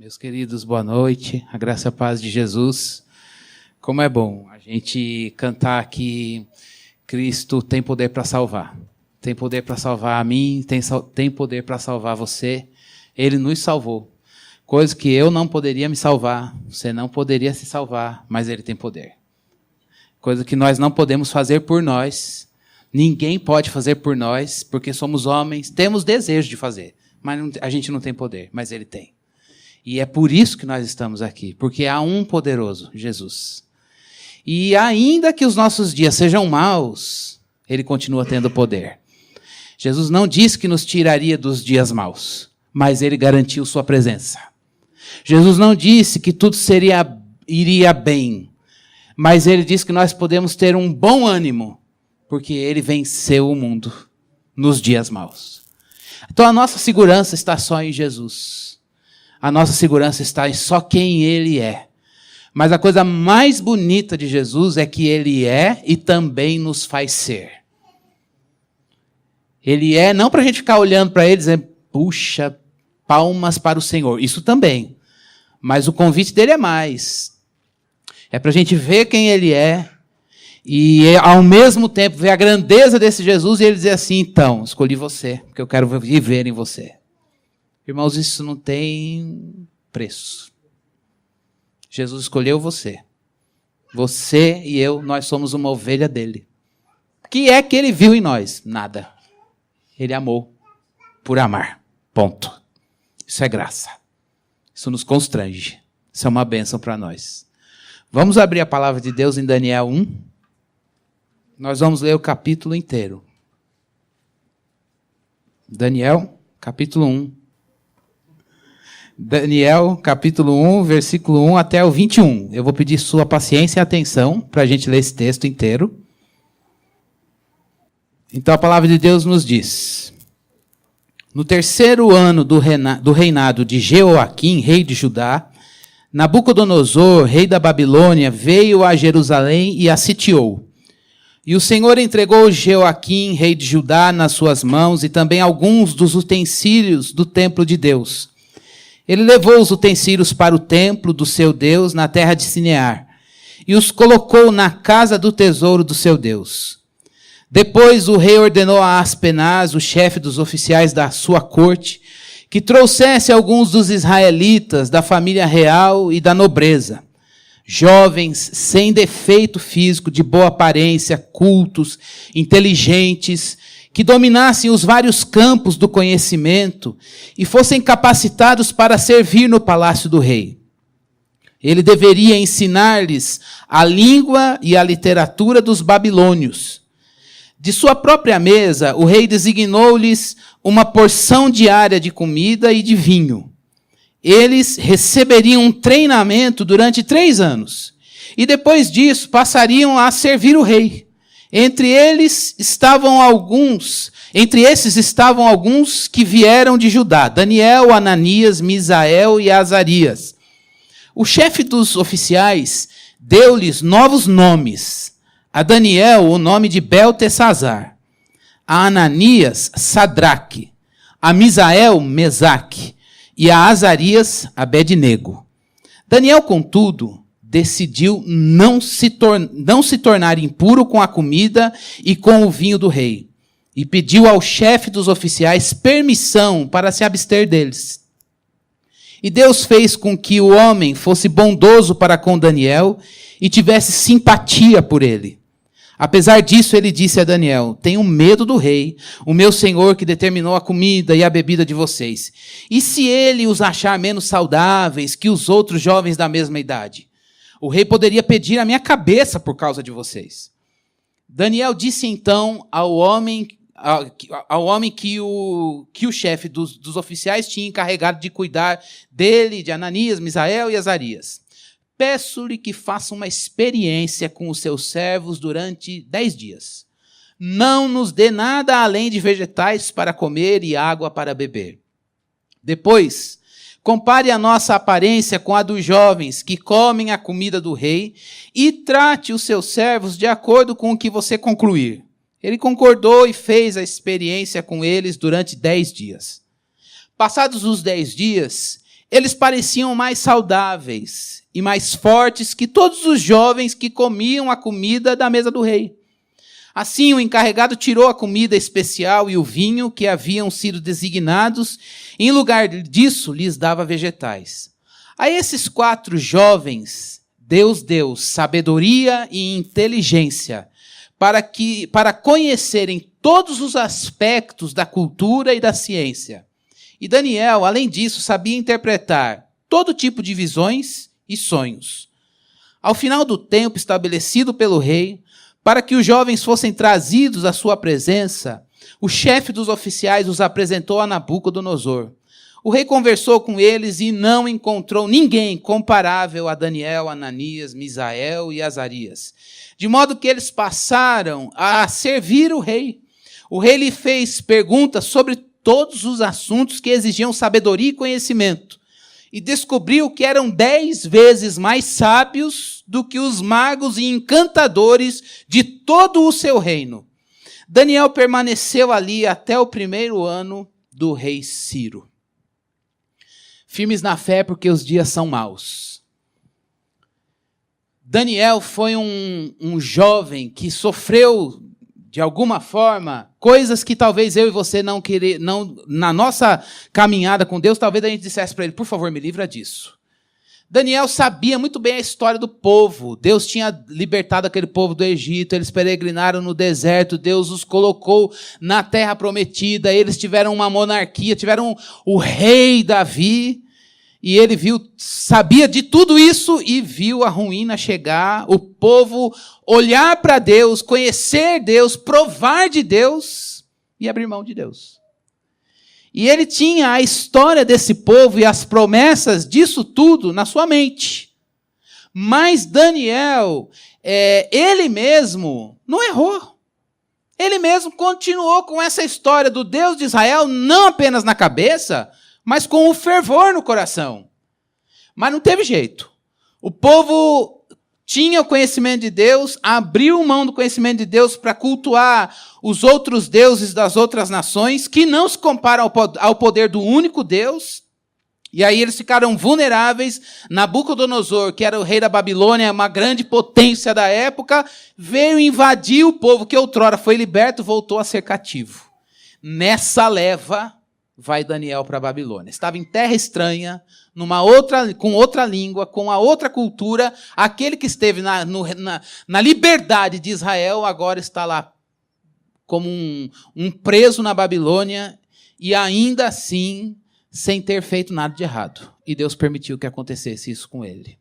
Meus queridos, boa noite. A graça e a paz de Jesus. Como é bom a gente cantar aqui, Cristo tem poder para salvar. Tem poder para salvar a mim, tem poder para salvar você. Ele nos salvou. Coisa que eu não poderia me salvar, você não poderia se salvar, mas Ele tem poder. Coisa que nós não podemos fazer por nós. Ninguém pode fazer por nós, porque somos homens, temos desejo de fazer, mas a gente não tem poder, mas Ele tem. E é por isso que nós estamos aqui, porque há um poderoso, Jesus. E ainda que os nossos dias sejam maus, Ele continua tendo poder. Jesus não disse que nos tiraria dos dias maus, mas Ele garantiu sua presença. Jesus não disse que tudo iria bem, mas Ele disse que nós podemos ter um bom ânimo, porque Ele venceu o mundo nos dias maus. Então a nossa segurança está só em Jesus. A nossa segurança está em só quem Ele é. Mas a coisa mais bonita de Jesus é que Ele é e também nos faz ser. Ele é, não para a gente ficar olhando para Ele e dizer, puxa, palmas para o Senhor. Isso também. Mas o convite dele é mais. É para a gente ver quem Ele é e, ao mesmo tempo, ver a grandeza desse Jesus e Ele dizer assim, então, escolhi você, porque eu quero viver em você. Irmãos, isso não tem preço. Jesus escolheu você. Você e eu, nós somos uma ovelha dele. O que é que Ele viu em nós? Nada. Ele amou por amar. Ponto. Isso é graça. Isso nos constrange. Isso é uma bênção para nós. Vamos abrir a palavra de Deus em Daniel 1. Nós vamos ler o capítulo inteiro. Daniel, capítulo 1. Daniel, capítulo 1, versículo 1 até o 21. Eu vou pedir sua paciência e atenção para a gente ler esse texto inteiro. Então a palavra de Deus nos diz: no terceiro ano do reinado de Jeoaquim, rei de Judá, Nabucodonosor, rei da Babilônia, veio a Jerusalém e a sitiou. E o Senhor entregou Jeoaquim, rei de Judá, nas suas mãos, e também alguns dos utensílios do templo de Deus. Ele levou os utensílios para o templo do seu Deus, na terra de Sinear, e os colocou na casa do tesouro do seu Deus. Depois o rei ordenou a Aspenaz, o chefe dos oficiais da sua corte, que trouxesse alguns dos israelitas da família real e da nobreza, jovens, sem defeito físico, de boa aparência, cultos, inteligentes, que dominassem os vários campos do conhecimento e fossem capacitados para servir no palácio do rei. Ele deveria ensinar-lhes a língua e a literatura dos babilônios. De sua própria mesa, o rei designou-lhes uma porção diária de comida e de vinho. Eles receberiam um treinamento durante 3 anos. E depois disso, passariam a servir o rei. Entre esses estavam alguns que vieram de Judá: Daniel, Ananias, Misael e Azarias. O chefe dos oficiais deu-lhes novos nomes. A Daniel, o nome de Beltesazar. A Ananias, Sadraque. A Misael, Mesaque. E a Azarias, Abednego. Daniel, contudo, decidiu não se tornar impuro com a comida e com o vinho do rei. E pediu ao chefe dos oficiais permissão para se abster deles. E Deus fez com que o homem fosse bondoso para com Daniel e tivesse simpatia por ele. Apesar disso, ele disse a Daniel: tenho medo do rei, o meu senhor que determinou a comida e a bebida de vocês. E se ele os achar menos saudáveis que os outros jovens da mesma idade? O rei poderia pedir a minha cabeça por causa de vocês. Daniel disse então ao homem que o chefe dos oficiais tinha encarregado de cuidar dele, de Ananias, Misael e Azarias: peço-lhe que faça uma experiência com os seus servos durante 10 dias. Não nos dê nada além de vegetais para comer e água para beber. Depois, compare a nossa aparência com a dos jovens que comem a comida do rei e trate os seus servos de acordo com o que você concluir. Ele concordou e fez a experiência com eles durante 10 dias. Passados os 10 dias, Eles pareciam mais saudáveis e mais fortes que todos os jovens que comiam a comida da mesa do rei. Assim, o encarregado tirou a comida especial e o vinho que haviam sido designados, e em lugar disso lhes dava vegetais. A esses 4 jovens, Deus deu sabedoria e inteligência para conhecerem todos os aspectos da cultura e da ciência. E Daniel, além disso, sabia interpretar todo tipo de visões e sonhos. Ao final do tempo estabelecido pelo rei, para que os jovens fossem trazidos à sua presença, o chefe dos oficiais os apresentou a Nabucodonosor. O rei conversou com eles e não encontrou ninguém comparável a Daniel, Ananias, Misael e Azarias. De modo que eles passaram a servir o rei. O rei lhe fez perguntas sobre todos os assuntos que exigiam sabedoria e conhecimento. E descobriu que eram 10 vezes mais sábios do que os magos e encantadores de todo o seu reino. Daniel permaneceu ali até o 1º ano do rei Ciro. Firmes na fé, porque os dias são maus. Daniel foi um jovem que sofreu, de alguma forma, coisas que talvez eu e você não, na nossa caminhada com Deus, talvez a gente dissesse para ele, por favor, me livra disso. Daniel sabia muito bem a história do povo. Deus tinha libertado aquele povo do Egito, eles peregrinaram no deserto, Deus os colocou na terra prometida, eles tiveram uma monarquia, tiveram o rei Davi, e ele sabia de tudo isso e viu a ruína chegar, o povo olhar para Deus, conhecer Deus, provar de Deus e abrir mão de Deus. E ele tinha a história desse povo e as promessas disso tudo na sua mente. Mas Daniel, ele mesmo não errou. Ele mesmo continuou com essa história do Deus de Israel, não apenas na cabeça, mas com o fervor no coração. Mas não teve jeito. O povo tinha o conhecimento de Deus, abriu mão do conhecimento de Deus para cultuar os outros deuses das outras nações, que não se comparam ao poder do único Deus. E aí eles ficaram vulneráveis. Nabucodonosor, que era o rei da Babilônia, uma grande potência da época, veio invadir o povo que outrora foi liberto, voltou a ser cativo. Nessa leva vai Daniel para a Babilônia. Estava em terra estranha, com outra língua, com a outra cultura. Aquele que esteve na liberdade de Israel, agora está lá como um preso na Babilônia, e ainda assim, sem ter feito nada de errado. E Deus permitiu que acontecesse isso com ele.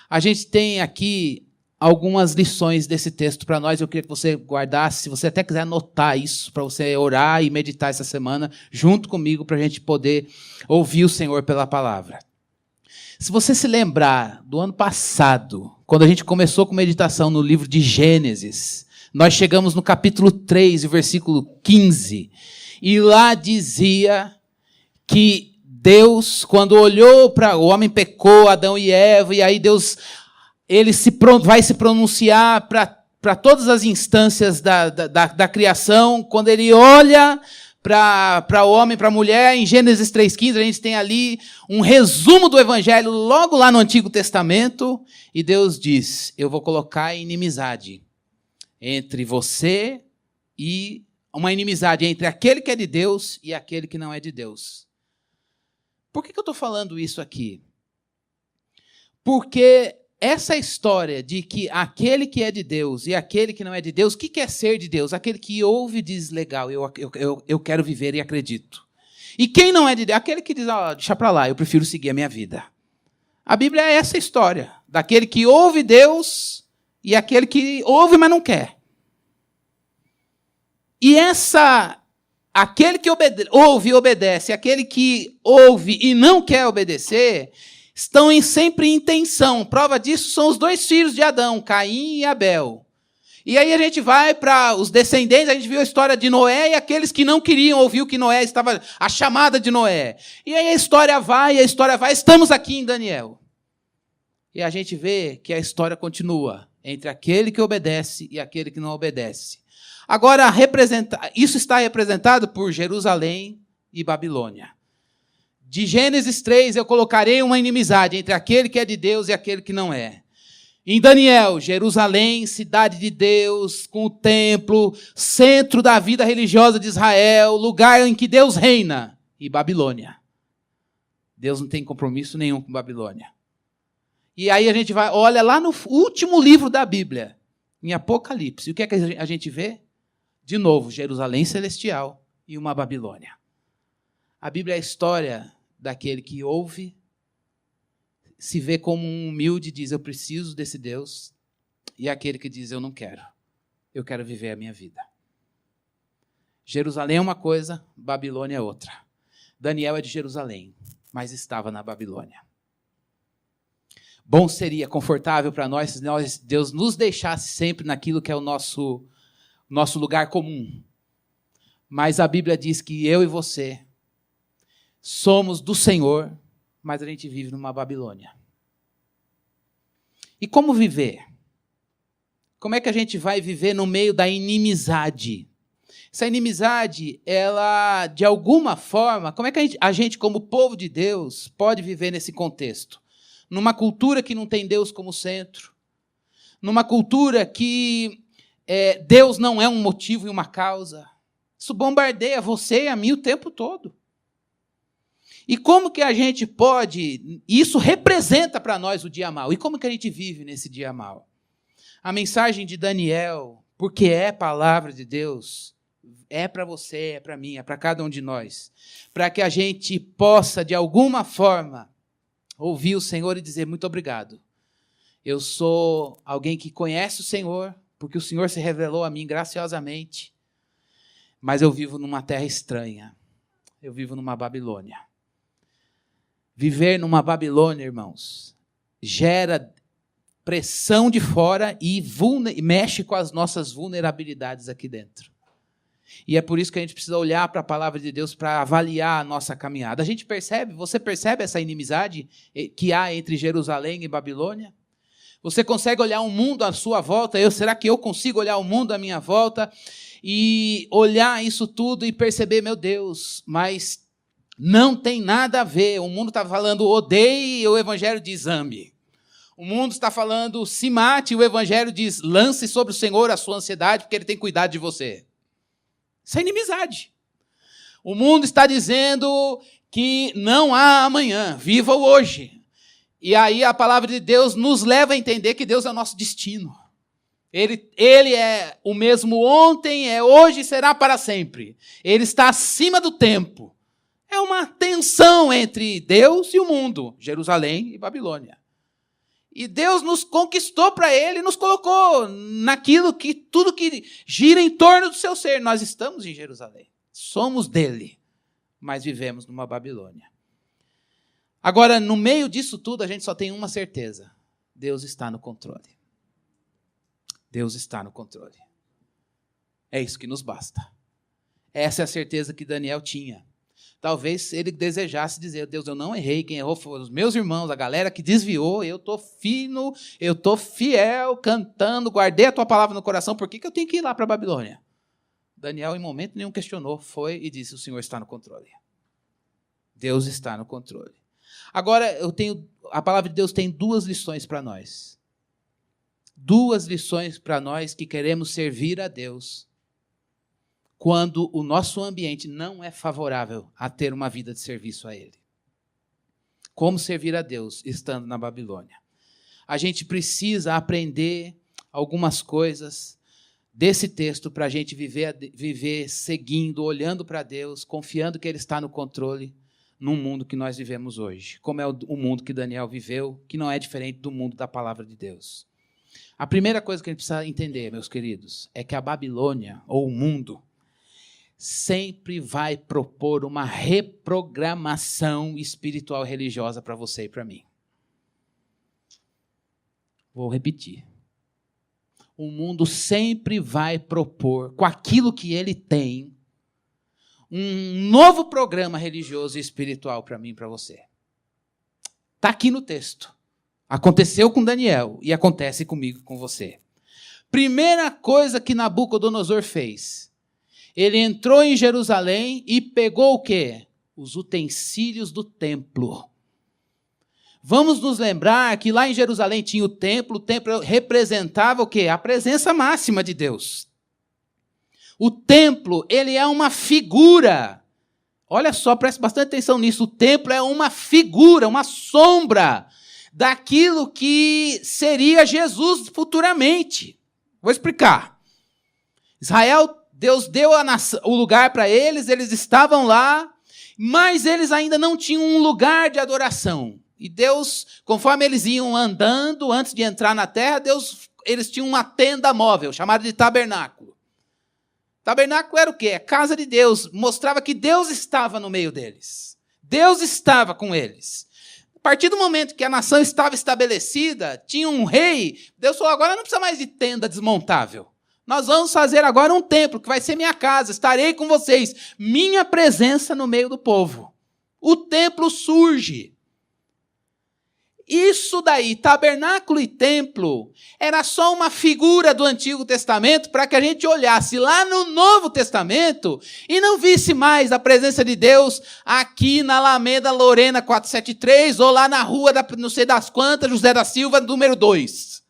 A gente tem aqui algumas lições desse texto para nós. Eu queria que você guardasse, se você até quiser anotar isso, para você orar e meditar essa semana, junto comigo, para a gente poder ouvir o Senhor pela palavra. Se você se lembrar do ano passado, quando a gente começou com meditação no livro de Gênesis, nós chegamos no capítulo 3, versículo 15, e lá dizia que Deus, quando olhou para o homem, pecou, Adão e Eva, e aí Deus vai se pronunciar para todas as instâncias da criação. Quando ele olha para o homem, para a mulher, em Gênesis 3,15, a gente tem ali um resumo do Evangelho, logo lá no Antigo Testamento, e Deus diz, eu vou colocar inimizade entre você e uma inimizade entre aquele que é de Deus e aquele que não é de Deus. Por que eu estou falando isso aqui? Porque essa história de que aquele que é de Deus e aquele que não é de Deus, o que é ser de Deus? Aquele que ouve e diz, legal, eu quero viver e acredito. E quem não é de Deus? Aquele que diz, deixa para lá, eu prefiro seguir a minha vida. A Bíblia é essa história, daquele que ouve Deus e aquele que ouve, mas não quer. E aquele que ouve e obedece, aquele que ouve e não quer obedecer, estão sempre em tensão. Prova disso são os 2 filhos de Adão, Caim e Abel. E aí a gente vai para os descendentes, a gente viu a história de Noé e aqueles que não queriam ouvir o que Noé estava, a chamada de Noé. E aí a história vai, estamos aqui em Daniel. E a gente vê que a história continua entre aquele que obedece e aquele que não obedece. Agora, isso está representado por Jerusalém e Babilônia. De Gênesis 3, eu colocarei uma inimizade entre aquele que é de Deus e aquele que não é. Em Daniel, Jerusalém, cidade de Deus, com o templo, centro da vida religiosa de Israel, lugar em que Deus reina. E Babilônia. Deus não tem compromisso nenhum com Babilônia. E aí a gente olha lá no último livro da Bíblia, em Apocalipse. E o que é que a gente vê? De novo, Jerusalém celestial e uma Babilônia. A Bíblia é a história daquele que ouve, se vê como um humilde e diz, eu preciso desse Deus, e aquele que diz, eu não quero, eu quero viver a minha vida. Jerusalém é uma coisa, Babilônia é outra. Daniel é de Jerusalém, mas estava na Babilônia. Bom seria, confortável para nós, se Deus nos deixasse sempre naquilo que é o nosso lugar comum. Mas a Bíblia diz que eu e você somos do Senhor, mas a gente vive numa Babilônia. E como viver? Como é que a gente vai viver no meio da inimizade? Essa inimizade, ela, de alguma forma, como é que a gente, como povo de Deus, pode viver nesse contexto? Numa cultura que não tem Deus como centro, numa cultura que Deus não é um motivo e uma causa. Isso bombardeia você e a mim o tempo todo. E como que a gente pode... Isso representa para nós o dia mau. E como que a gente vive nesse dia mau? A mensagem de Daniel, porque é palavra de Deus, é para você, é para mim, é para cada um de nós. Para que a gente possa, de alguma forma, ouvir o Senhor e dizer, muito obrigado. Eu sou alguém que conhece o Senhor, porque o Senhor se revelou a mim graciosamente, mas eu vivo numa terra estranha. Eu vivo numa Babilônia. Viver numa Babilônia, irmãos, gera pressão de fora e mexe com as nossas vulnerabilidades aqui dentro. E é por isso que a gente precisa olhar para a palavra de Deus para avaliar a nossa caminhada. A gente percebe, você percebe essa inimizade que há entre Jerusalém e Babilônia? Você consegue olhar o mundo à sua volta? Será que eu consigo olhar o mundo à minha volta e olhar isso tudo e perceber, meu Deus, mas não tem nada a ver. O mundo está falando odeie e o evangelho diz ame. O mundo está falando se mate e o evangelho diz lance sobre o Senhor a sua ansiedade porque Ele tem cuidado de você. Isso é inimizade. O mundo está dizendo que não há amanhã, viva o hoje. E aí a palavra de Deus nos leva a entender que Deus é o nosso destino. Ele é o mesmo ontem, é hoje e será para sempre. Ele está acima do tempo. É uma tensão entre Deus e o mundo, Jerusalém e Babilônia. E Deus nos conquistou para Ele e nos colocou naquilo que tudo que gira em torno do seu ser. Nós estamos em Jerusalém, somos dele, mas vivemos numa Babilônia. Agora, no meio disso tudo, a gente só tem uma certeza: Deus está no controle. Deus está no controle. É isso que nos basta. Essa é a certeza que Daniel tinha. Talvez ele desejasse dizer, Deus, eu não errei, quem errou foram os meus irmãos, a galera que desviou, eu estou fino, eu estou fiel, cantando, guardei a tua palavra no coração, por que eu tenho que ir lá para a Babilônia? Daniel, em momento nenhum, questionou, foi e disse, o Senhor está no controle. Deus está no controle. Agora, a palavra de Deus tem duas lições para nós. Duas lições para nós que queremos servir a Deus quando o nosso ambiente não é favorável a ter uma vida de serviço a Ele. Como servir a Deus estando na Babilônia? A gente precisa aprender algumas coisas desse texto para a gente viver seguindo, olhando para Deus, confiando que Ele está no controle num mundo que nós vivemos hoje. Como é o mundo que Daniel viveu, que não é diferente do mundo da palavra de Deus. A primeira coisa que a gente precisa entender, meus queridos, é que a Babilônia, ou o mundo, sempre vai propor uma reprogramação espiritual religiosa para você e para mim. Vou repetir. O mundo sempre vai propor, com aquilo que ele tem, um novo programa religioso e espiritual para mim e para você. Está aqui no texto. Aconteceu com Daniel e acontece comigo e com você. Primeira coisa que Nabucodonosor fez. Ele entrou em Jerusalém e pegou o quê? os utensílios do templo. Vamos nos lembrar que lá em Jerusalém tinha o templo representava o quê? A presença máxima de Deus. O templo, ele é uma figura. Olha só, preste bastante atenção nisso. O templo é uma figura, uma sombra daquilo que seria Jesus futuramente. Vou explicar. Israel, Deus deu o lugar para eles estavam lá, mas eles ainda não tinham um lugar de adoração. E Deus, conforme eles iam andando, antes de entrar na terra, eles tinham uma tenda móvel, chamada de tabernáculo. Tabernáculo era o quê? A casa de Deus. Mostrava que Deus estava no meio deles. Deus estava com eles. A partir do momento que a nação estava estabelecida, tinha um rei, Deus falou, agora não precisa mais de tenda desmontável. Nós vamos fazer agora um templo, que vai ser minha casa, estarei com vocês. Minha presença no meio do povo. O templo surge. Isso daí, tabernáculo e templo, era só uma figura do Antigo Testamento para que a gente olhasse lá no Novo Testamento e não visse mais a presença de Deus aqui na Alameda Lorena 473 ou lá na rua não sei das quantas, José da Silva, número 2.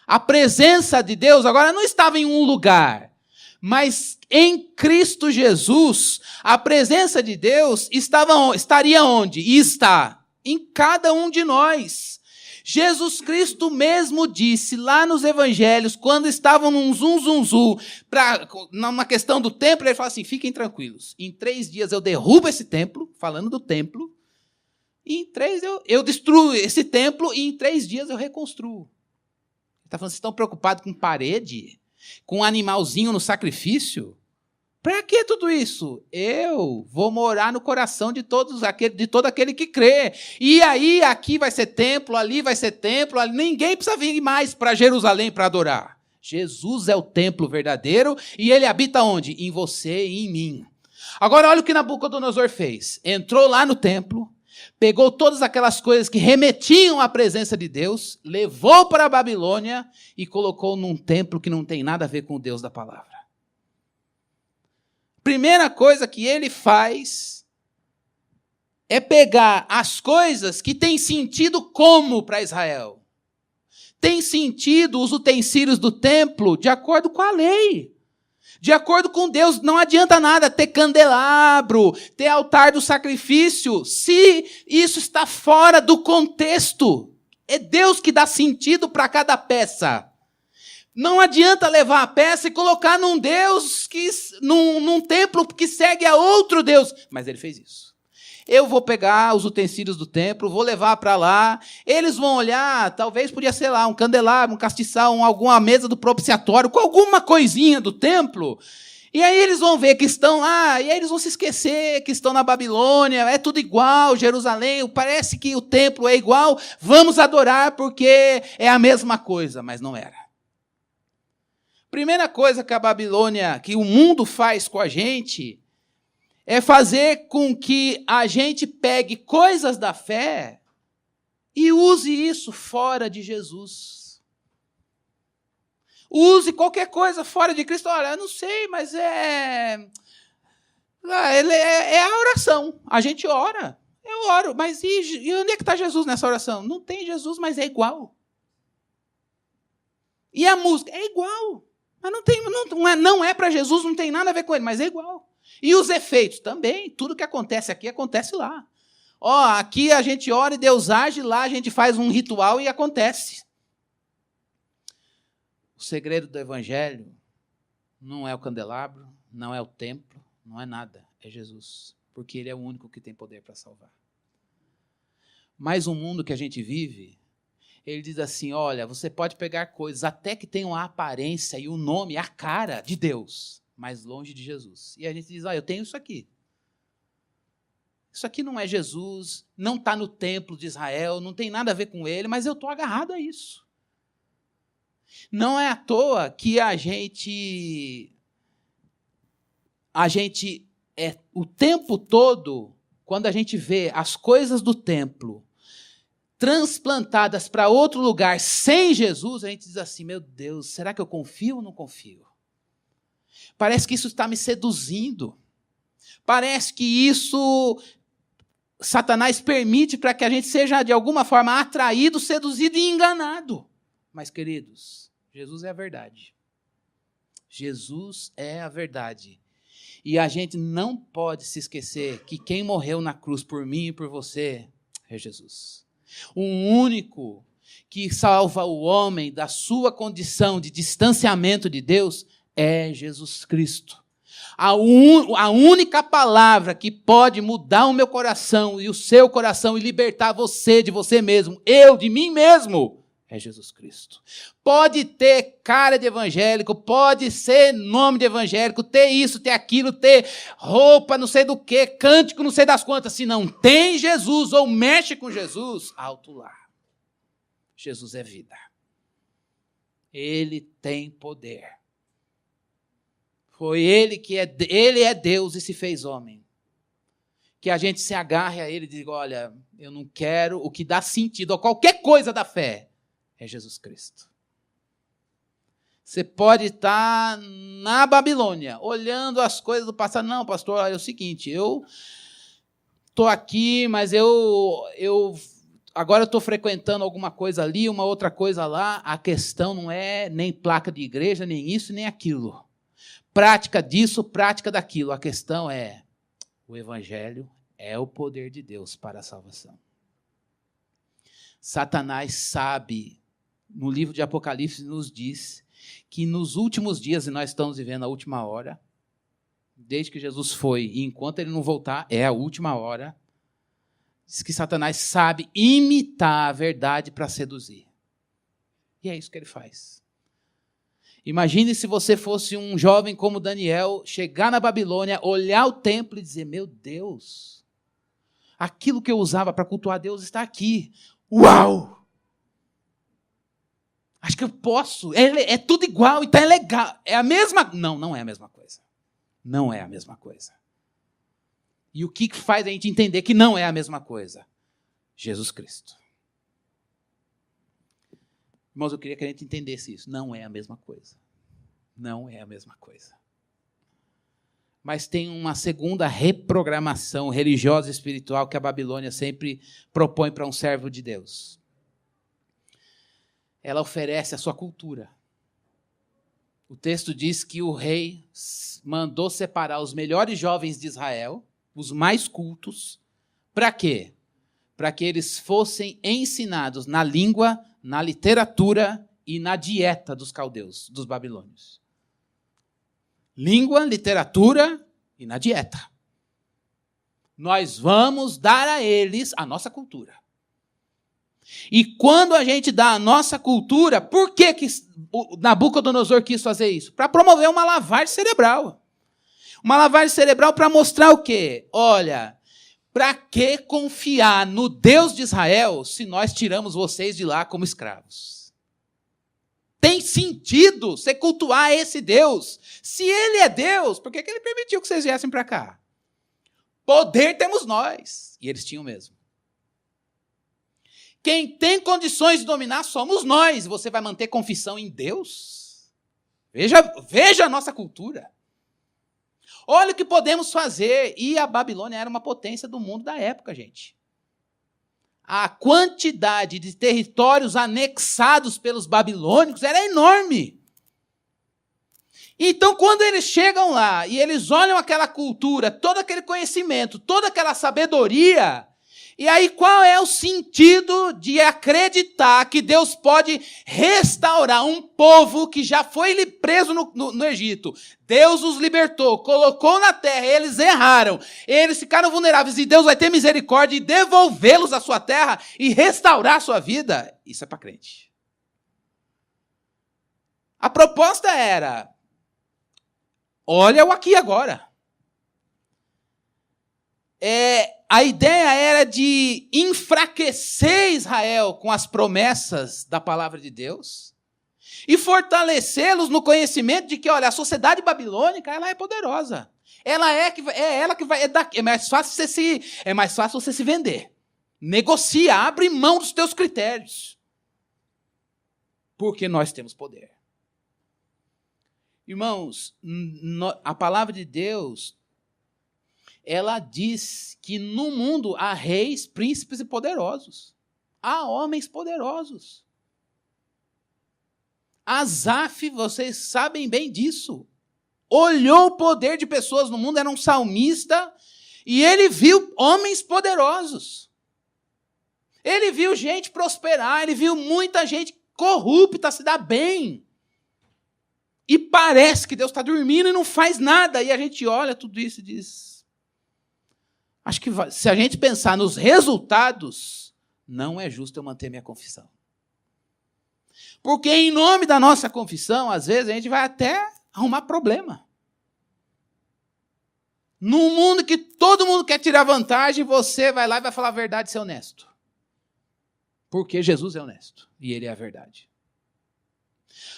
A presença de Deus agora não estava em um lugar, mas em Cristo Jesus, a presença de Deus estaria onde? E está em cada um de nós. Jesus Cristo mesmo disse lá nos evangelhos, quando estavam num zum, numa questão do templo, ele fala assim, fiquem tranquilos, em 3 dias eu derrubo esse templo, falando do templo, e em 3 eu destruo esse templo, e em 3 dias eu reconstruo. Ele está falando, vocês estão preocupados com parede? Com um animalzinho no sacrifício? Para que tudo isso? Eu vou morar no coração de todo aquele que crê. E aí, aqui vai ser templo, ali vai ser templo, ali, ninguém precisa vir mais para Jerusalém para adorar. Jesus é o templo verdadeiro e ele habita onde? Em você e em mim. Agora, olha o que Nabucodonosor fez. Entrou lá no templo, pegou todas aquelas coisas que remetiam à presença de Deus, levou para a Babilônia e colocou num templo que não tem nada a ver com o Deus da palavra. Primeira coisa que ele faz é pegar as coisas que têm sentido como para Israel. Tem sentido os utensílios do templo de acordo com a lei. De acordo com Deus, não adianta nada ter candelabro, ter altar do sacrifício, se isso está fora do contexto. É Deus que dá sentido para cada peça. Não adianta levar a peça e colocar num templo que segue a outro Deus. Mas ele fez isso. Eu vou pegar os utensílios do templo, vou levar para lá, eles vão olhar, talvez podia ser lá um candelabro, um castiçal, alguma mesa do propiciatório, com alguma coisinha do templo, e aí eles vão ver que estão lá, e aí eles vão se esquecer que estão na Babilônia, é tudo igual, Jerusalém, parece que o templo é igual, vamos adorar porque é a mesma coisa, mas não era. Primeira coisa que a Babilônia, que o mundo faz com a gente, é fazer com que a gente pegue coisas da fé e use isso fora de Jesus. Use qualquer coisa fora de Cristo. Olha, eu não sei, mas é a oração. A gente ora. Eu oro, mas e onde é que está Jesus nessa oração? Não tem Jesus, mas é igual. E a música? É igual. Mas não é para Jesus, não tem nada a ver com ele, mas é igual. E os efeitos também, tudo que acontece aqui, acontece lá. Aqui a gente ora e Deus age, lá a gente faz um ritual e acontece. O segredo do evangelho não é o candelabro, não é o templo, não é nada, é Jesus. Porque ele é o único que tem poder para salvar. Mas o mundo que a gente vive, ele diz assim, olha, você pode pegar coisas até que tenham a aparência e o nome, a cara de Deus, mas longe de Jesus. E a gente diz, eu tenho isso aqui. Isso aqui não é Jesus, não está no templo de Israel, não tem nada a ver com ele, mas eu estou agarrado a isso. Não é à toa que a gente o tempo todo, quando a gente vê as coisas do templo transplantadas para outro lugar sem Jesus, a gente diz assim, meu Deus, será que eu confio ou não confio? Parece que isso está me seduzindo. Parece que isso Satanás permite para que a gente seja, de alguma forma, atraído, seduzido e enganado. Mas, queridos, Jesus é a verdade. Jesus é a verdade. E a gente não pode se esquecer que quem morreu na cruz por mim e por você é Jesus. O único que salva o homem da sua condição de distanciamento de Deus é Jesus Cristo. A única palavra que pode mudar o meu coração e o seu coração e libertar você de você mesmo, eu de mim mesmo, é Jesus Cristo. Pode ter cara de evangélico, pode ser nome de evangélico, ter isso, ter aquilo, ter roupa não sei do que, cântico não sei das quantas. Se não tem Jesus ou mexe com Jesus, alto lá. Jesus é vida. Ele tem poder. Foi ele ele é Deus e se fez homem. Que a gente se agarre a ele e diga, olha, eu não quero, o que dá sentido a qualquer coisa da fé é Jesus Cristo. Você pode estar na Babilônia, olhando as coisas do passado. Não, pastor, é o seguinte, eu estou aqui, mas agora eu estou frequentando alguma coisa ali, uma outra coisa lá. A questão não é nem placa de igreja, nem isso, nem aquilo. Prática disso, prática daquilo. A questão é, o evangelho é o poder de Deus para a salvação. Satanás sabe, no livro de Apocalipse nos diz, que nos últimos dias, e nós estamos vivendo a última hora, desde que Jesus foi, e enquanto ele não voltar, é a última hora, diz que Satanás sabe imitar a verdade para seduzir. E é isso que ele faz. Imagine se você fosse um jovem como Daniel, chegar na Babilônia, olhar o templo e dizer, meu Deus, aquilo que eu usava para cultuar Deus está aqui. Uau! Acho que eu posso. É tudo igual, então é legal. É a mesma... Não, não é a mesma coisa. Não é a mesma coisa. E o que faz a gente entender que não é a mesma coisa? Jesus Cristo. Irmãos, eu queria que a gente entendesse isso. Não é a mesma coisa. Não é a mesma coisa. Mas tem uma segunda reprogramação religiosa e espiritual que a Babilônia sempre propõe para um servo de Deus. Ela oferece a sua cultura. O texto diz que o rei mandou separar os melhores jovens de Israel, os mais cultos, para quê? Para que eles fossem ensinados na língua, na literatura e na dieta dos caldeus, dos babilônios. Língua, literatura e na dieta. Nós vamos dar a eles a nossa cultura. E quando a gente dá a nossa cultura, por que o Nabucodonosor quis fazer isso? Para promover uma lavagem cerebral. Uma lavagem cerebral para mostrar o quê? Olha, para que confiar no Deus de Israel se nós tiramos vocês de lá como escravos? Tem sentido você cultuar esse Deus? Se ele é Deus, por que ele permitiu que vocês viessem para cá? Poder temos nós. E eles tinham mesmo. Quem tem condições de dominar somos nós. Você vai manter confissão em Deus? Veja a nossa cultura. Olha o que podemos fazer. E a Babilônia era uma potência do mundo da época, gente. A quantidade de territórios anexados pelos babilônicos era enorme. Então, quando eles chegam lá e eles olham aquela cultura, todo aquele conhecimento, toda aquela sabedoria, e aí qual é o sentido de acreditar que Deus pode restaurar um povo que já foi preso no Egito? Deus os libertou, colocou na terra, eles erraram, eles ficaram vulneráveis e Deus vai ter misericórdia e devolvê-los à sua terra e restaurar a sua vida? Isso é para crente. A proposta era, olha o aqui e agora. A ideia era de enfraquecer Israel com as promessas da palavra de Deus e fortalecê-los no conhecimento de que, olha, a sociedade babilônica, ela é poderosa. É mais fácil você se vender. Negocia, abre mão dos teus critérios. Porque nós temos poder. Irmãos, a palavra de Deus ela diz que no mundo há reis, príncipes e poderosos. Há homens poderosos. Asaf, vocês sabem bem disso. Olhou o poder de pessoas no mundo, era um salmista, e ele viu homens poderosos. Ele viu gente prosperar, ele viu muita gente corrupta se dar bem. E parece que Deus está dormindo e não faz nada. E a gente olha tudo isso e diz... Acho que se a gente pensar nos resultados, não é justo eu manter minha confissão. Porque em nome da nossa confissão, às vezes, a gente vai até arrumar problema. Num mundo que todo mundo quer tirar vantagem, você vai lá e vai falar a verdade e ser honesto. Porque Jesus é honesto e ele é a verdade.